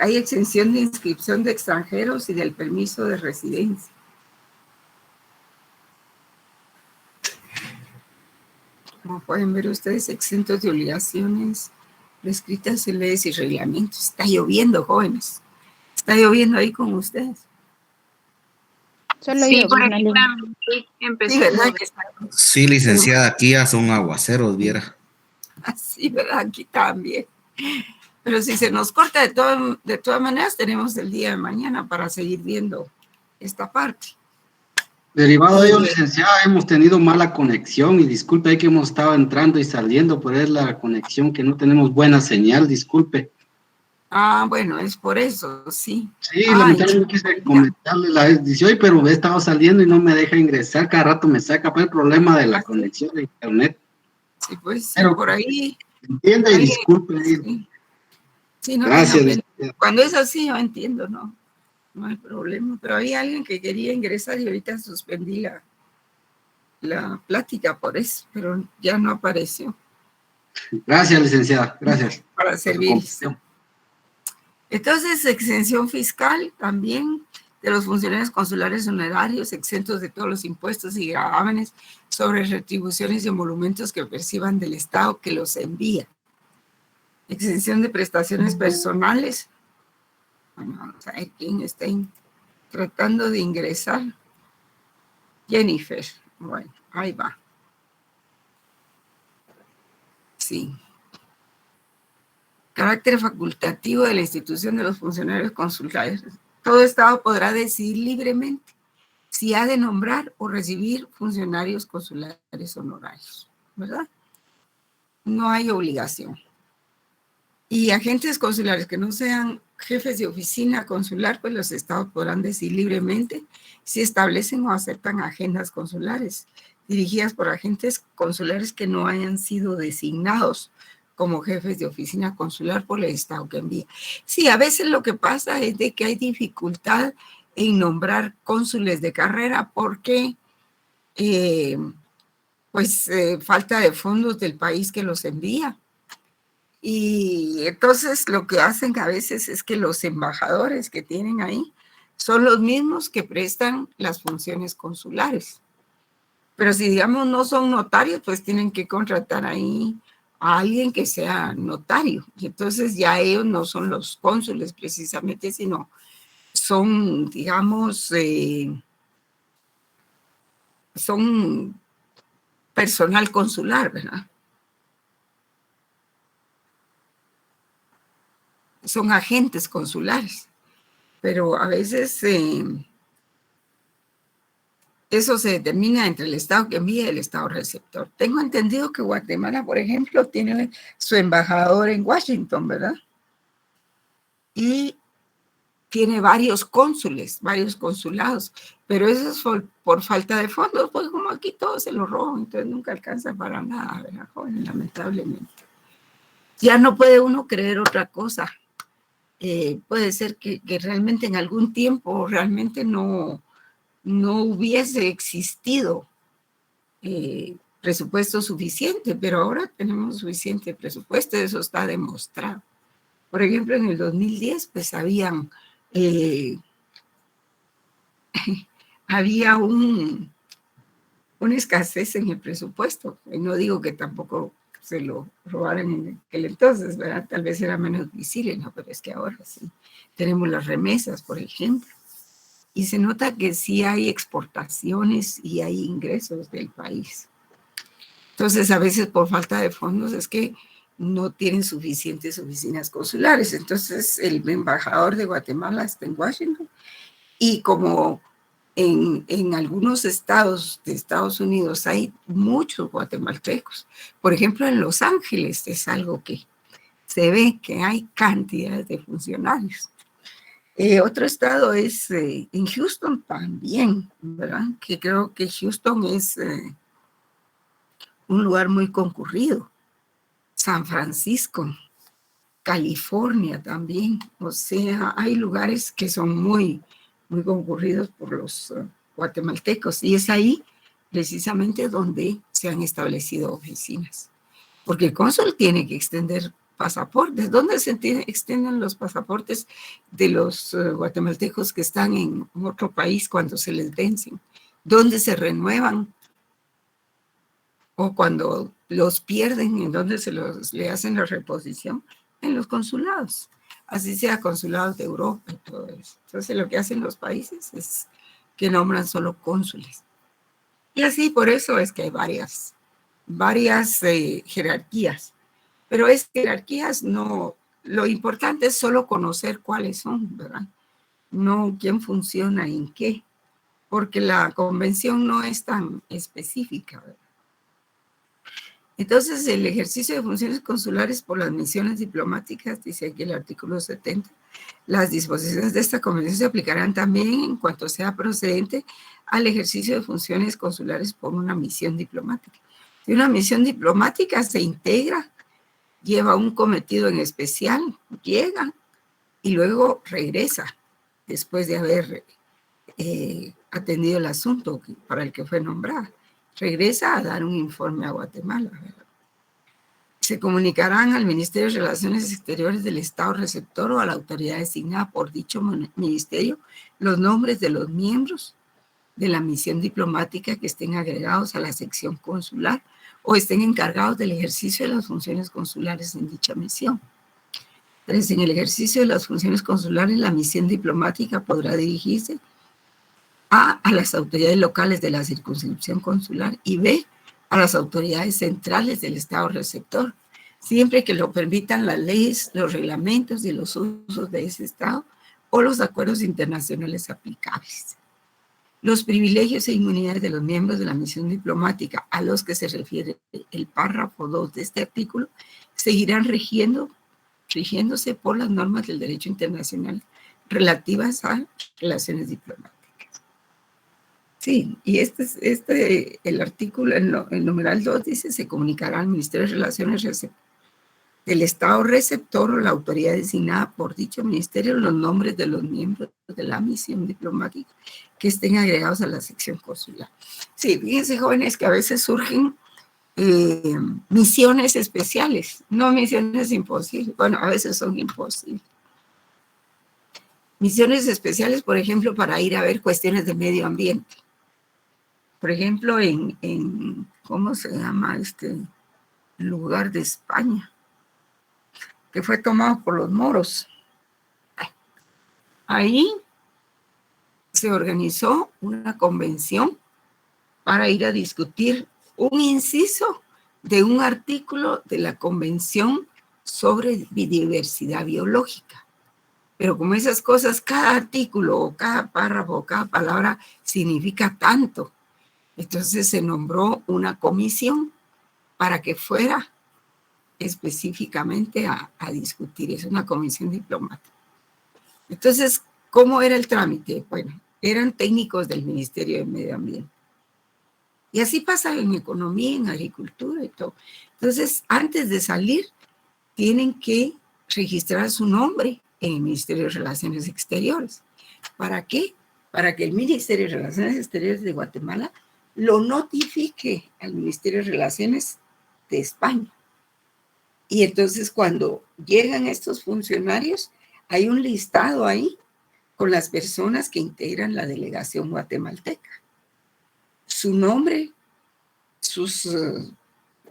Hay exención de inscripción de extranjeros y del permiso de residencia. pueden ver ustedes, exentos de obligaciones prescritas en leyes y reglamentos. Está lloviendo, jóvenes. Está lloviendo ahí con ustedes. Solo Sí, yo, por vi aquí una luz. también empezó Sí, a ¿verdad? llover. Que está Sí, licenciada, aquí ya son aguaceros, viera. así, ¿verdad? Aquí también. Pero si se nos corta de todas maneras, tenemos el día de mañana para seguir viendo esta parte. Derivado de ello, licenciada, hemos tenido mala conexión y disculpe ahí que hemos estado entrando y saliendo, pero es la conexión que no tenemos buena señal, disculpe. Ah, bueno, es por eso, sí. Sí, Ay, lamentablemente quise comentarle la vez, dice, hoy, pero he estado saliendo y no me deja ingresar, cada rato me saca, pues el problema de la conexión de internet. sí, pues sí, Pero por ahí. entienda y alguien- disculpe. Sí, sí, no Gracias, tenga pena. licenciada. Cuando es así, yo entiendo, ¿no? No hay problema. Pero había alguien que quería ingresar y ahorita suspendí la plática por eso, pero ya no apareció Gracias, licenciada, gracias. para Por su servirles. comprensión. Entonces, exención fiscal también de los funcionarios consulares honorarios, exentos de todos los impuestos y gravámenes sobre retribuciones y emolumentos que perciban del Estado que los envía. Exención de prestaciones personales. Bueno, vamos a ver quién está tratando de ingresar. Jennifer. Bueno, ahí va. Sí. Carácter facultativo de la institución de los funcionarios consulares. Todo Estado podrá decidir libremente si ha de nombrar o recibir funcionarios consulares honorarios, ¿verdad? No hay obligación. Y agentes consulares que no sean jefes de oficina consular, pues los estados podrán decidir libremente si establecen o aceptan agendas consulares dirigidas por agentes consulares que no hayan sido designados como jefes de oficina consular por el estado que envía. Sí, a veces lo que pasa es de que hay dificultad en nombrar cónsules de carrera porque falta de fondos del país que los envía. Y entonces lo que hacen a veces es que los embajadores que tienen ahí son los mismos que prestan las funciones consulares. Pero si, digamos, no son notarios, pues tienen que contratar ahí a alguien que sea notario. Y entonces ya ellos no son los cónsules precisamente, sino son, digamos, son personal consular, ¿verdad? Son agentes consulares, pero a veces eso se determina entre el Estado que envía y el Estado receptor. Tengo entendido que Guatemala, por ejemplo, tiene su embajador en Washington, ¿verdad? Y tiene varios cónsules, varios consulados, pero eso es por falta de fondos, pues como aquí todos se lo roban, entonces nunca alcanza para nada, ¿verdad, joven? Lamentablemente. Ya no puede uno creer otra cosa. Puede ser que realmente en algún tiempo realmente no hubiese existido presupuesto suficiente, pero ahora tenemos suficiente presupuesto, eso está demostrado. Por ejemplo, en el 2010, pues había una escasez en el presupuesto. Y no digo que tampoco se lo robaran en aquel entonces, ¿verdad? Tal vez era menos visible, ¿no? Pero es que ahora sí. Tenemos las remesas, por ejemplo. Y se nota que sí hay exportaciones y hay ingresos del país. Entonces, a veces por falta de fondos es que no tienen suficientes oficinas consulares. Entonces, el embajador de Guatemala está en Washington. Y como en algunos estados de Estados Unidos hay muchos guatemaltecos, por ejemplo, en Los Ángeles es algo que se ve que hay cantidades de funcionarios. Otro estado es en Houston también, ¿verdad? Que creo que Houston es un lugar muy concurrido. San Francisco, California también. O sea, hay lugares que son muy concurridos por los guatemaltecos. Y es ahí precisamente donde se han establecido oficinas. Porque el cónsul tiene que extender pasaportes. ¿Dónde se extienden los pasaportes de los guatemaltecos que están en otro país cuando se les vencen? ¿Dónde se renuevan? o cuando los pierden, en donde le hacen la reposición, en los consulados, así sea consulados de Europa y todo eso. Entonces lo que hacen los países es que nombran solo cónsules. Y así por eso es que hay varias jerarquías, pero es jerarquías no, lo importante es solo conocer cuáles son, ¿verdad? No quién funciona en qué, porque la convención no es tan específica, ¿verdad? Entonces, el ejercicio de funciones consulares por las misiones diplomáticas, dice aquí el artículo 70, las disposiciones de esta convención se aplicarán también en cuanto sea procedente al ejercicio de funciones consulares por una misión diplomática. Si una misión diplomática se integra, lleva un cometido en especial, llega y luego regresa después de haber atendido el asunto para el que fue nombrada. Regresa a dar un informe a Guatemala, ¿verdad? Se comunicarán al Ministerio de Relaciones Exteriores del Estado receptor o a la autoridad designada por dicho ministerio los nombres de los miembros de la misión diplomática que estén agregados a la sección consular o estén encargados del ejercicio de las funciones consulares en dicha misión. Entonces, en el ejercicio de las funciones consulares, la misión diplomática podrá dirigirse A, a las autoridades locales de la circunscripción consular y B, a las autoridades centrales del Estado receptor, siempre que lo permitan las leyes, los reglamentos y los usos de ese Estado o los acuerdos internacionales aplicables. Los privilegios e inmunidades de los miembros de la misión diplomática a los que se refiere el párrafo 2 de este artículo seguirán rigiéndose por las normas del derecho internacional relativas a relaciones diplomáticas. Sí, y el artículo, el numeral 2 dice, se comunicará al Ministerio de Relaciones del Estado receptor o la autoridad designada por dicho ministerio los nombres de los miembros de la misión diplomática que estén agregados a la sección consular. Sí, fíjense, jóvenes, que a veces surgen misiones especiales, no misiones imposibles, bueno, a veces son imposibles. Misiones especiales, por ejemplo, para ir a ver cuestiones de medio ambiente. Por ejemplo, ¿cómo se llama este lugar de España? Que fue tomado por los moros. Ahí se organizó una convención para ir a discutir un inciso de un artículo de la Convención sobre Biodiversidad Biológica. Pero como esas cosas, cada artículo o cada párrafo o cada palabra significa tanto, entonces se nombró una comisión para que fuera específicamente a discutir. Es una comisión diplomática. Entonces, ¿cómo era el trámite? Bueno, eran técnicos del Ministerio de Medio Ambiente. Y así pasa en economía, en agricultura y todo. Entonces, antes de salir, tienen que registrar su nombre en el Ministerio de Relaciones Exteriores. ¿Para qué? Para que el Ministerio de Relaciones Exteriores de Guatemala lo notifique al Ministerio de Relaciones de España. Y entonces cuando llegan estos funcionarios, hay un listado ahí con las personas que integran la delegación guatemalteca. Su nombre, sus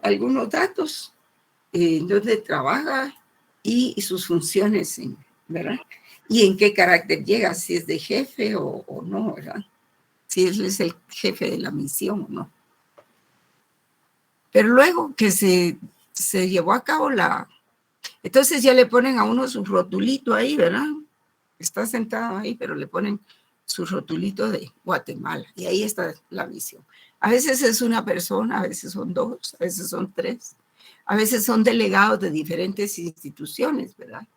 algunos datos, dónde trabaja y sus funciones, ¿verdad? Y en qué carácter llega, si es de jefe o no, ¿verdad? Si él es el jefe de la misión o no. Pero luego que se llevó a cabo entonces ya le ponen a uno su rotulito ahí, ¿verdad? Está sentado ahí, pero le ponen su rotulito de Guatemala. Y ahí está la misión. A veces es una persona, a veces son dos, a veces son tres. A veces son delegados de diferentes instituciones, ¿verdad?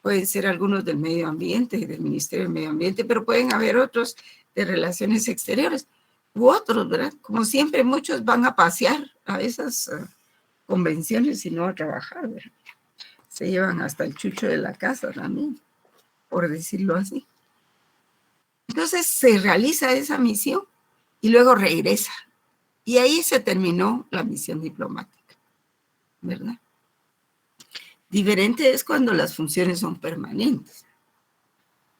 Pueden ser algunos del medio ambiente, del Ministerio del Medio Ambiente, pero pueden haber otros de Relaciones Exteriores u otros, ¿verdad? Como siempre, muchos van a pasear a esas convenciones y no a trabajar, ¿verdad? Se llevan hasta el chucho de la casa también, por decirlo así. Entonces se realiza esa misión y luego regresa. Y ahí se terminó la misión diplomática, ¿verdad? Diferente es cuando las funciones son permanentes.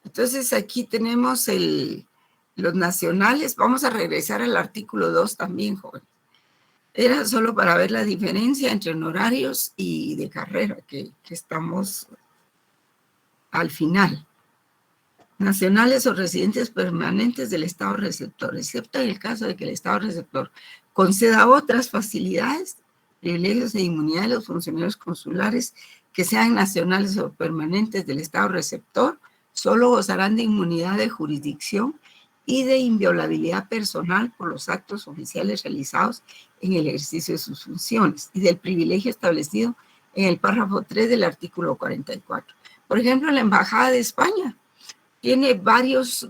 Entonces aquí tenemos los nacionales. Vamos a regresar al artículo 2 también, joven. Era solo para ver la diferencia entre honorarios y de carrera, que estamos al final. Nacionales o residentes permanentes del Estado receptor, excepto en el caso de que el Estado receptor conceda otras facilidades, privilegios e inmunidades a los funcionarios consulares que sean nacionales o permanentes del Estado receptor, solo gozarán de inmunidad de jurisdicción y de inviolabilidad personal por los actos oficiales realizados en el ejercicio de sus funciones y del privilegio establecido en el párrafo 3 del artículo 44. Por ejemplo, la Embajada de España tiene varias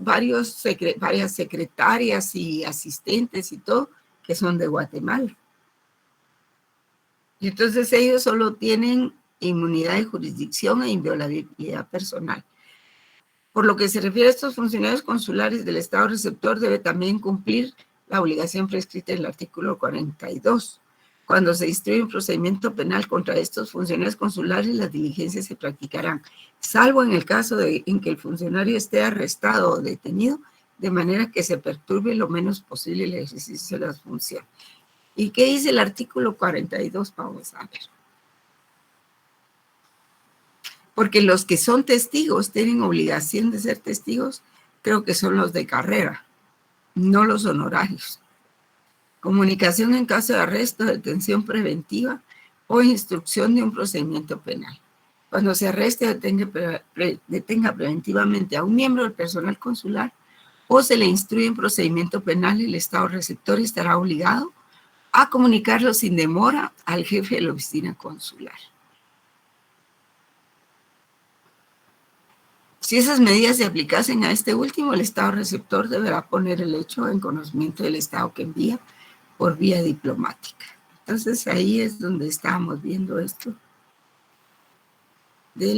secretarias y asistentes y todo que son de Guatemala. Y entonces ellos solo tienen inmunidad de jurisdicción e inviolabilidad personal. Por lo que se refiere a estos funcionarios consulares del Estado receptor, debe también cumplir la obligación prescrita en el artículo 42. Cuando se instruye un procedimiento penal contra estos funcionarios consulares, las diligencias se practicarán, salvo en el caso en que el funcionario esté arrestado o detenido, de manera que se perturbe lo menos posible el ejercicio de las funciones. ¿Y qué dice el artículo 42? Vamos a ver. Porque los que son testigos tienen obligación de ser testigos, creo que son los de carrera, no los honorarios. Comunicación en caso de arresto, detención preventiva o instrucción de un procedimiento penal. Cuando se arreste o detenga preventivamente a un miembro del personal consular o se le instruye un procedimiento penal, el Estado receptor estará obligado a comunicarlo sin demora al jefe de la oficina consular. Si esas medidas se aplicasen a este último, el Estado receptor deberá poner el hecho en conocimiento del Estado que envía por vía diplomática. Entonces ahí es donde estábamos viendo esto de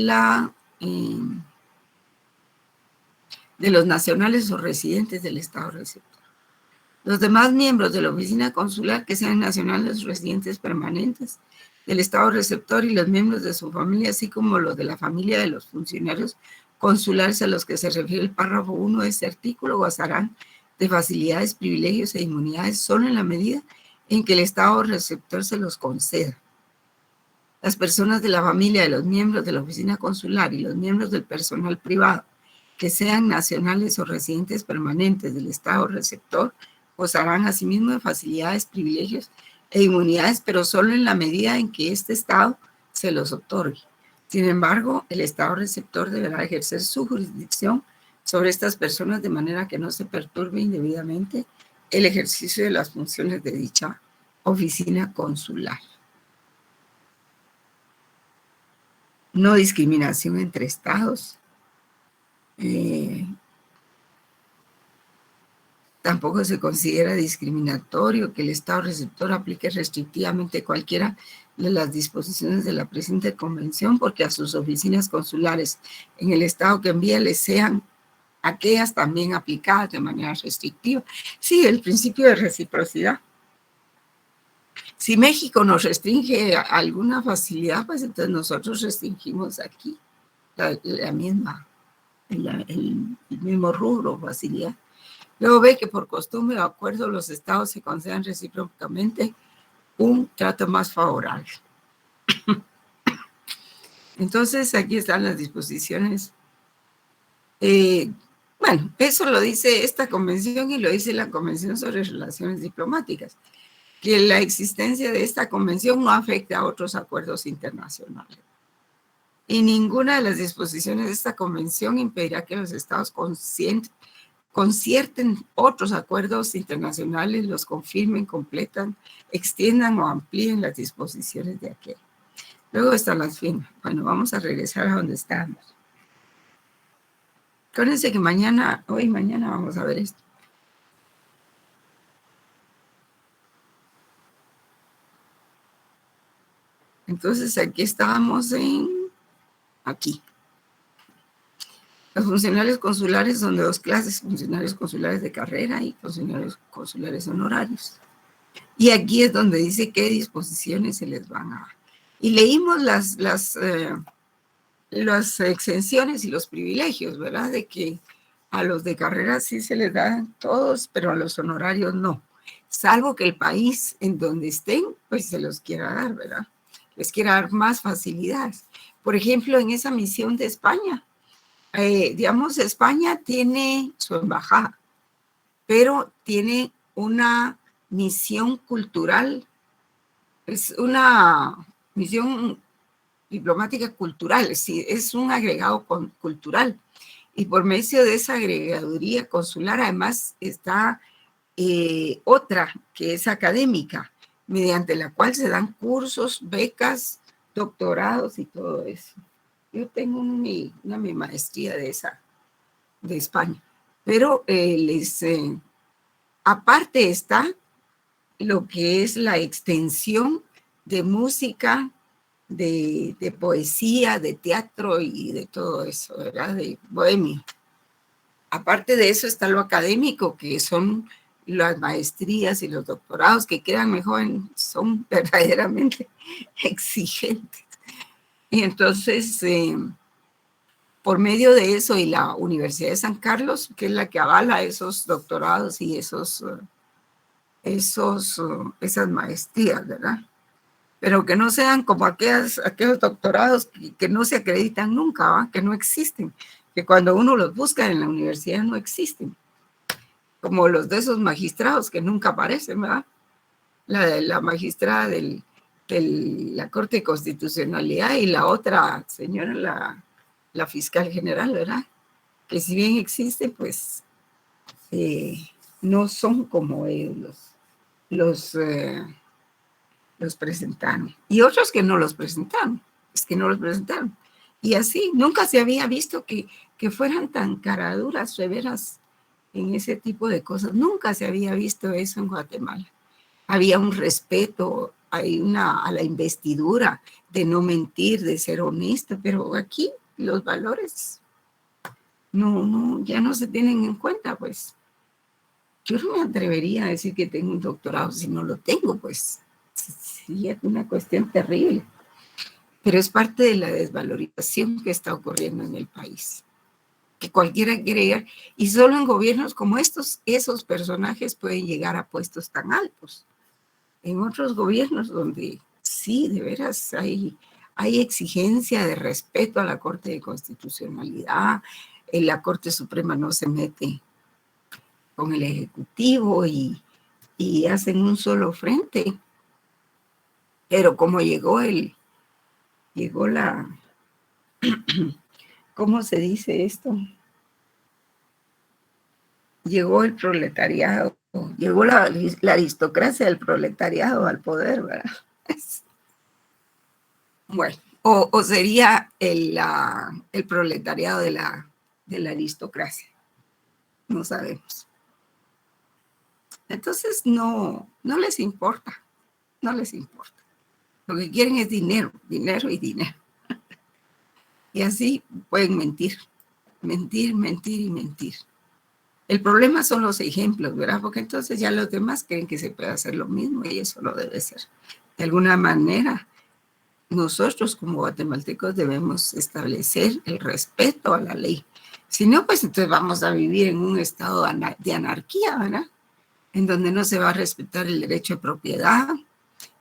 los nacionales o residentes del Estado receptor. Los demás miembros de la oficina consular que sean nacionales o residentes permanentes del Estado receptor y los miembros de su familia, así como los de la familia de los funcionarios consulares a los que se refiere el párrafo 1 de este artículo, gozarán de facilidades, privilegios e inmunidades solo en la medida en que el Estado receptor se los conceda. Las personas de la familia de los miembros de la oficina consular y los miembros del personal privado que sean nacionales o residentes permanentes del Estado receptor gozarán asimismo de facilidades, privilegios e inmunidades, pero solo en la medida en que este Estado se los otorgue. Sin embargo, el Estado receptor deberá ejercer su jurisdicción sobre estas personas de manera que no se perturbe indebidamente el ejercicio de las funciones de dicha oficina consular. No discriminación entre estados. Tampoco se considera discriminatorio que el Estado receptor aplique restrictivamente cualquiera de las disposiciones de la presente convención, porque a sus oficinas consulares en el Estado que envía les sean aquellas también aplicadas de manera restrictiva. Sí, el principio de reciprocidad. Si México nos restringe alguna facilidad, pues entonces nosotros restringimos aquí el mismo rubro, facilidad. Luego ve que por costumbre o acuerdo los estados se concedan recíprocamente un trato más favorable. Entonces aquí están las disposiciones. Bueno, eso lo dice esta convención y lo dice la Convención sobre Relaciones Diplomáticas, que la existencia de esta convención no afecta a otros acuerdos internacionales. Y ninguna de las disposiciones de esta convención impedirá que los estados concierten otros acuerdos internacionales, los confirmen, completan, extiendan o amplíen las disposiciones de aquel. Luego están las firmas. Bueno, vamos a regresar a donde estábamos. Acuérdense que hoy y mañana vamos a ver esto. Entonces aquí estábamos aquí. Los funcionarios consulares son de dos clases, funcionarios consulares de carrera y funcionarios consulares honorarios. Y aquí es donde dice qué disposiciones se les van a dar. Y leímos las exenciones y los privilegios, ¿verdad? De que a los de carrera sí se les dan todos, pero a los honorarios no. salvo que el país en donde estén, pues se los quiera dar, ¿verdad? Les quiera dar más facilidades. Por ejemplo, en esa misión de España, digamos, España tiene su embajada, pero tiene una misión cultural, es una misión diplomática cultural, es un agregado cultural. Y por medio de esa agregaduría consular, además, está otra que es académica, mediante la cual se dan cursos, becas, doctorados y todo eso. Yo tengo una mi maestría de España, pero aparte está lo que es la extensión de música, de poesía, de teatro y de todo eso, ¿verdad? De bohemio. Aparte de eso está lo académico, que son las maestrías y los doctorados, que créanme, joven, son verdaderamente exigentes. Y entonces, por medio de eso y la Universidad de San Carlos, que es la que avala esos doctorados y esas maestrías, ¿verdad? Pero que no sean como aquellos doctorados que no se acreditan nunca, ¿va? Que no existen, que cuando uno los busca en la universidad no existen, como los de esos magistrados que nunca aparecen, ¿verdad? La magistrada de la Corte de Constitucionalidad y la otra señora, la fiscal general, ¿verdad? Que si bien existen, pues no son como ellos los presentaron. Y otros que no los presentaron, es que no los presentaron. Y así, nunca se había visto que fueran tan caraduras, severas en ese tipo de cosas. Nunca se había visto eso en Guatemala. Había un respeto, hay a la investidura de no mentir, de ser honesto, pero aquí los valores ya no se tienen en cuenta, pues. Yo no me atrevería a decir que tengo un doctorado si no lo tengo, pues. Sí, es una cuestión terrible, pero es parte de la desvalorización que está ocurriendo en el país, que cualquiera quiere llegar, y solo en gobiernos como estos, esos personajes pueden llegar a puestos tan altos. En otros gobiernos donde sí, de veras, hay exigencia de respeto a la Corte de Constitucionalidad, la Corte Suprema no se mete con el Ejecutivo y hacen un solo frente. Pero como llegó ¿cómo se dice esto? Llegó el proletariado, llegó la aristocracia del proletariado al poder, ¿verdad? Bueno, o sería el proletariado de la aristocracia, no sabemos. Entonces no les importa, no les importa. Lo que quieren es dinero, dinero y dinero. Y así pueden mentir, mentir, mentir y mentir. El problema son los ejemplos, ¿verdad? Porque entonces ya los demás creen que se puede hacer lo mismo y eso no debe ser. De alguna manera, nosotros como guatemaltecos debemos establecer el respeto a la ley. Si no, pues entonces vamos a vivir en un estado de anarquía, ¿verdad? En donde no se va a respetar el derecho de propiedad,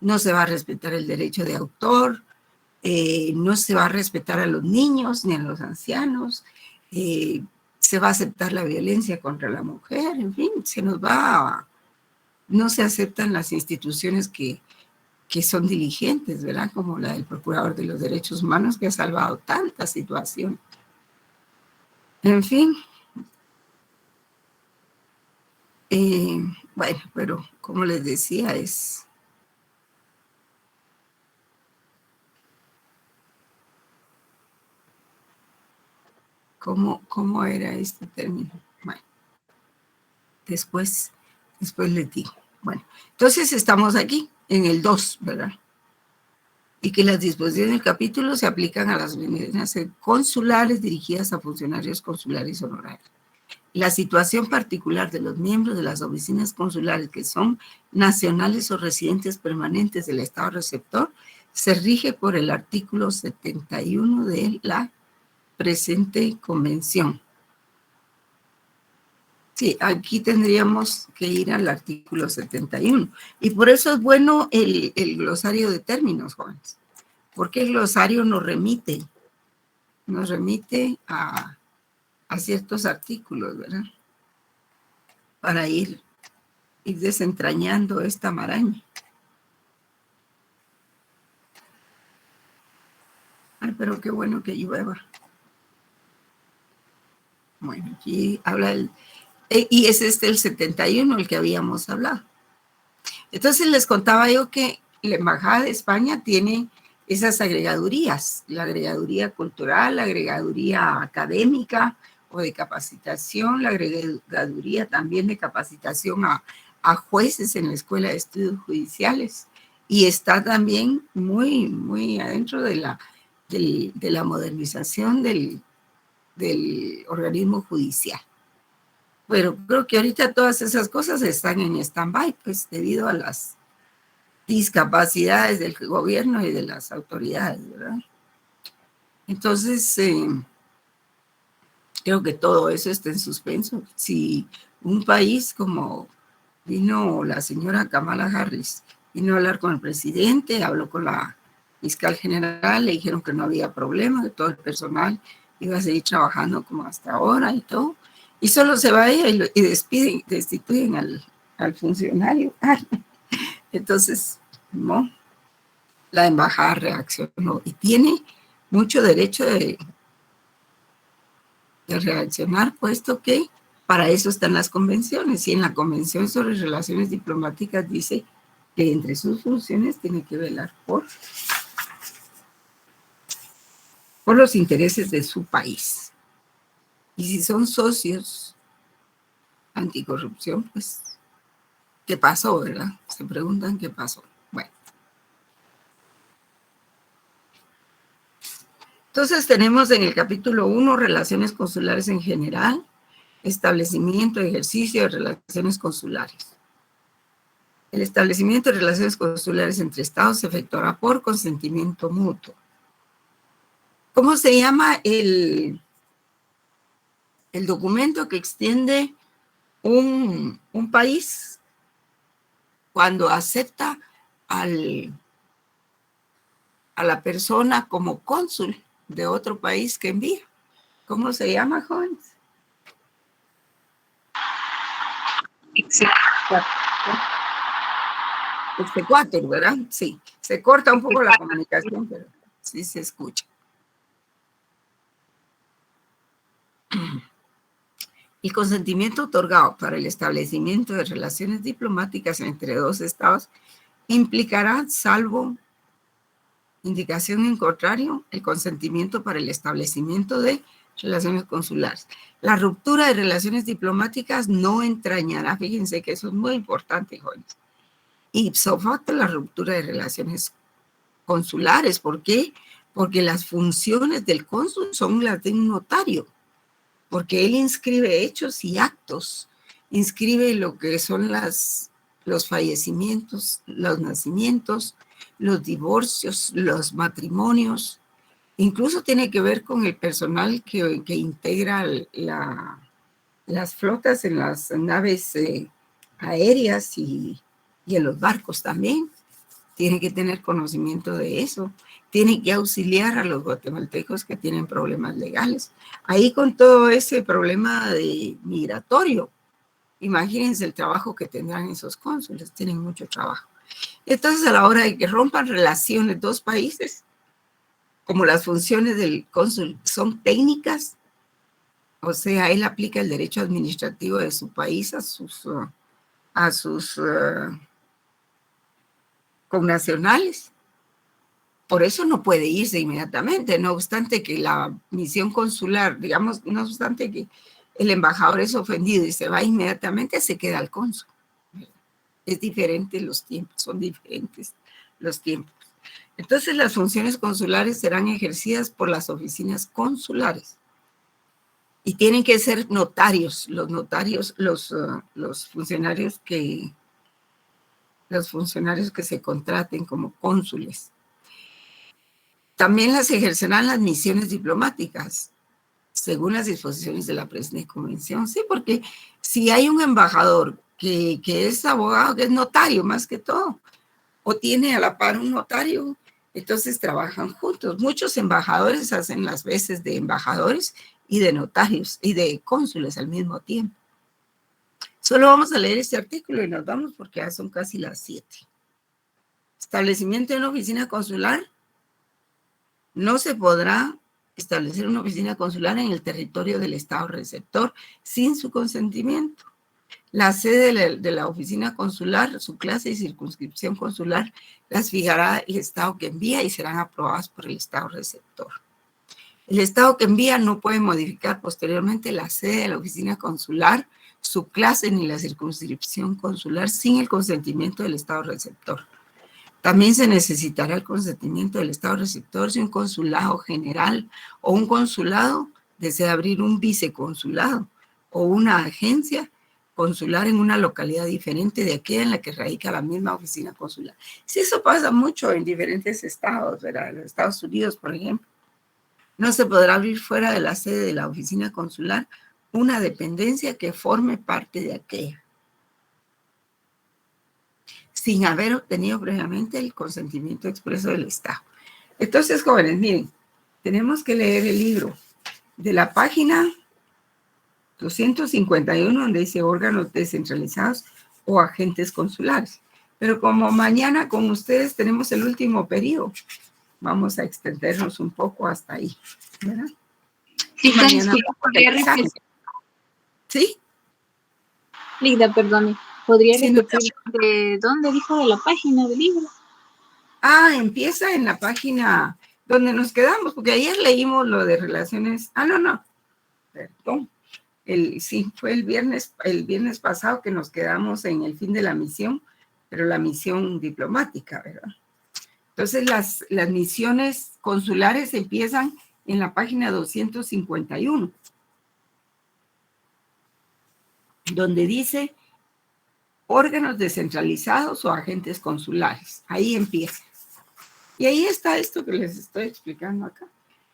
no se va a respetar el derecho de autor, no se va a respetar a los niños ni a los ancianos, se va a aceptar la violencia contra la mujer, en fin, no se aceptan las instituciones que son diligentes, ¿verdad? Como la del Procurador de los Derechos Humanos, que ha salvado tantas situaciones. En fin. Bueno, pero como les decía, ¿Cómo era este término? Bueno, después les digo. Bueno, entonces estamos aquí en el 2, ¿verdad? Y que las disposiciones del capítulo se aplican a las oficinas consulares dirigidas a funcionarios consulares honorarios. La situación particular de los miembros de las oficinas consulares que son nacionales o residentes permanentes del Estado receptor se rige por el artículo 71 de la presente convención. Sí, aquí tendríamos que ir al artículo 71. Y por eso es bueno el glosario de términos, jóvenes. Porque el glosario nos remite a ciertos artículos, ¿verdad? Para ir desentrañando esta maraña. Ay, pero qué bueno que llueva. Bueno, aquí habla y es el 71 el que habíamos hablado. Entonces les contaba yo que la Embajada de España tiene esas agregadurías, la agregaduría cultural, la agregaduría académica o de capacitación, la agregaduría también de capacitación a jueces en la Escuela de Estudios Judiciales, y está también muy, muy adentro de la modernización del organismo judicial. Pero creo que ahorita todas esas cosas están en stand-by, pues debido a las discapacidades del gobierno y de las autoridades, ¿verdad? Entonces, creo que todo eso está en suspenso. Si un país como vino la señora Kamala Harris, vino a hablar con el presidente, habló con la fiscal general, le dijeron que no había problema, que todo el personal iba a seguir trabajando como hasta ahora y todo, y solo se va ella y destituyen al funcionario. Entonces, no, la embajada reaccionó y tiene mucho derecho de reaccionar, puesto que para eso están las convenciones, y en la Convención sobre Relaciones Diplomáticas dice que entre sus funciones tiene que velar por los intereses de su país. Y si son socios anticorrupción, pues, ¿qué pasó, verdad? Se preguntan qué pasó. Bueno. Entonces tenemos en el capítulo 1 relaciones consulares en general, establecimiento, ejercicio de relaciones consulares. El establecimiento de relaciones consulares entre estados se efectuará por consentimiento mutuo. ¿Cómo se llama el documento que extiende un país cuando acepta a la persona como cónsul de otro país que envía? ¿Cómo se llama, jóvenes? Exequatur, ¿verdad? Sí. Se corta un poco la comunicación, pero sí se escucha. El consentimiento otorgado para el establecimiento de relaciones diplomáticas entre dos estados implicará, salvo indicación en contrario, el consentimiento para el establecimiento de relaciones consulares. La ruptura de relaciones diplomáticas no entrañará, fíjense que eso es muy importante, jóvenes, ipso facto la ruptura de relaciones consulares. ¿Por qué? Porque las funciones del cónsul son las de un notario, porque él inscribe hechos y actos, inscribe lo que son los fallecimientos, los nacimientos, los divorcios, los matrimonios, incluso tiene que ver con el personal que integra las flotas en las naves aéreas y en los barcos también. Tiene que tener conocimiento de eso. Tiene que auxiliar a los guatemaltecos que tienen problemas legales. Ahí con todo ese problema de migratorio, imagínense el trabajo que tendrán esos cónsules, tienen mucho trabajo. Entonces, a la hora de que rompan relaciones dos países, como las funciones del cónsul son técnicas, o sea, él aplica el derecho administrativo de su país a sus connacionales. Por eso no puede irse inmediatamente, no obstante que la misión consular, digamos, no obstante que el embajador es ofendido y se va inmediatamente, se queda al cónsul. Es diferente los tiempos, son diferentes los tiempos. Entonces, las funciones consulares serán ejercidas por las oficinas consulares y tienen que ser notarios, los funcionarios que se contraten como cónsules. También las ejercerán las misiones diplomáticas, según las disposiciones de la presente convención. Sí, porque Si hay un embajador que es abogado, que es notario más que todo, o tiene a la par un notario, entonces trabajan juntos. Muchos embajadores hacen las veces de embajadores y de notarios y de cónsules al mismo tiempo. Solo vamos a leer este artículo y nos vamos porque ya son casi las 7. Establecimiento de una oficina consular. No se podrá establecer una oficina consular en el territorio del Estado receptor sin su consentimiento. La sede de la oficina consular, su clase y circunscripción consular las fijará el Estado que envía y serán aprobadas por el Estado receptor. El Estado que envía no puede modificar posteriormente la sede de la oficina consular, su clase ni la circunscripción consular sin el consentimiento del Estado receptor. También se necesitará el consentimiento del Estado receptor si un consulado general o un consulado desea abrir un viceconsulado o una agencia consular en una localidad diferente de aquella en la que radica la misma oficina consular. Sí, eso pasa mucho en diferentes estados, ¿verdad? En los Estados Unidos, por ejemplo. No se podrá abrir fuera de la sede de la oficina consular una dependencia que forme parte de aquella, sin haber obtenido previamente el consentimiento expreso del Estado. Entonces, jóvenes, miren, tenemos que leer el libro de la página 251, donde dice órganos descentralizados o agentes consulares. Pero como mañana con ustedes tenemos el último periodo, vamos a extendernos un poco hasta ahí, ¿verdad? Sí, Mañana ¿podría repetir? ¿Sí? Lida, perdone. ¿Podría Sí, no. repetir de dónde dijo de la página del libro? Empieza en la página donde nos quedamos, porque ayer leímos lo de relaciones. No, perdón. Sí, fue el viernes pasado que nos quedamos en el fin de la misión, pero la misión diplomática, ¿verdad? Entonces, las misiones consulares empiezan en la página 251, donde dice órganos descentralizados o agentes consulares. Ahí empieza. Y ahí está esto que les estoy explicando acá.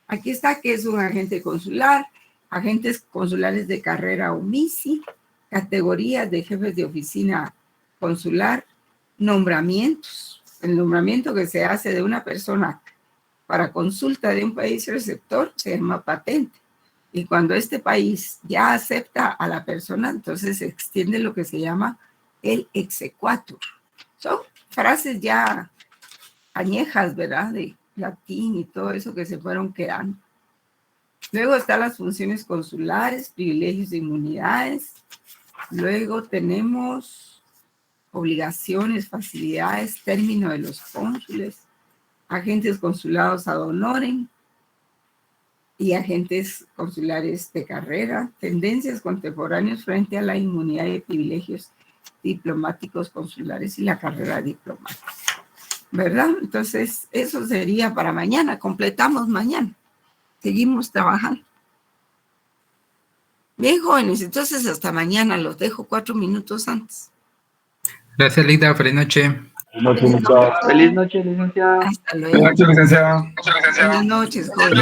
Aquí está que es un agente consular, agentes consulares de carrera o MISI, categorías de jefes de oficina consular, nombramientos. El nombramiento que se hace de una persona para consulta de un país receptor se llama patente. Y cuando este país ya acepta a la persona, entonces se extiende lo que se llama el exequatur. Son frases ya añejas, ¿verdad? De latín y todo eso que se fueron quedando. Luego están las funciones consulares, privilegios e inmunidades. Luego tenemos obligaciones, facilidades, término de los cónsules, agentes consulados ad honorem y agentes consulares de carrera, tendencias contemporáneas frente a la inmunidad y privilegios diplomáticos consulares y la carrera diplomática, ¿verdad? Entonces, eso sería para mañana. Completamos mañana. Seguimos trabajando. Bien, jóvenes, entonces hasta mañana. Los dejo 4 minutos antes. Gracias, Lida. Feliz noche. Feliz noche, licenciado. Hasta luego. Feliz noche, licenciado. Buenas noches, jóvenes.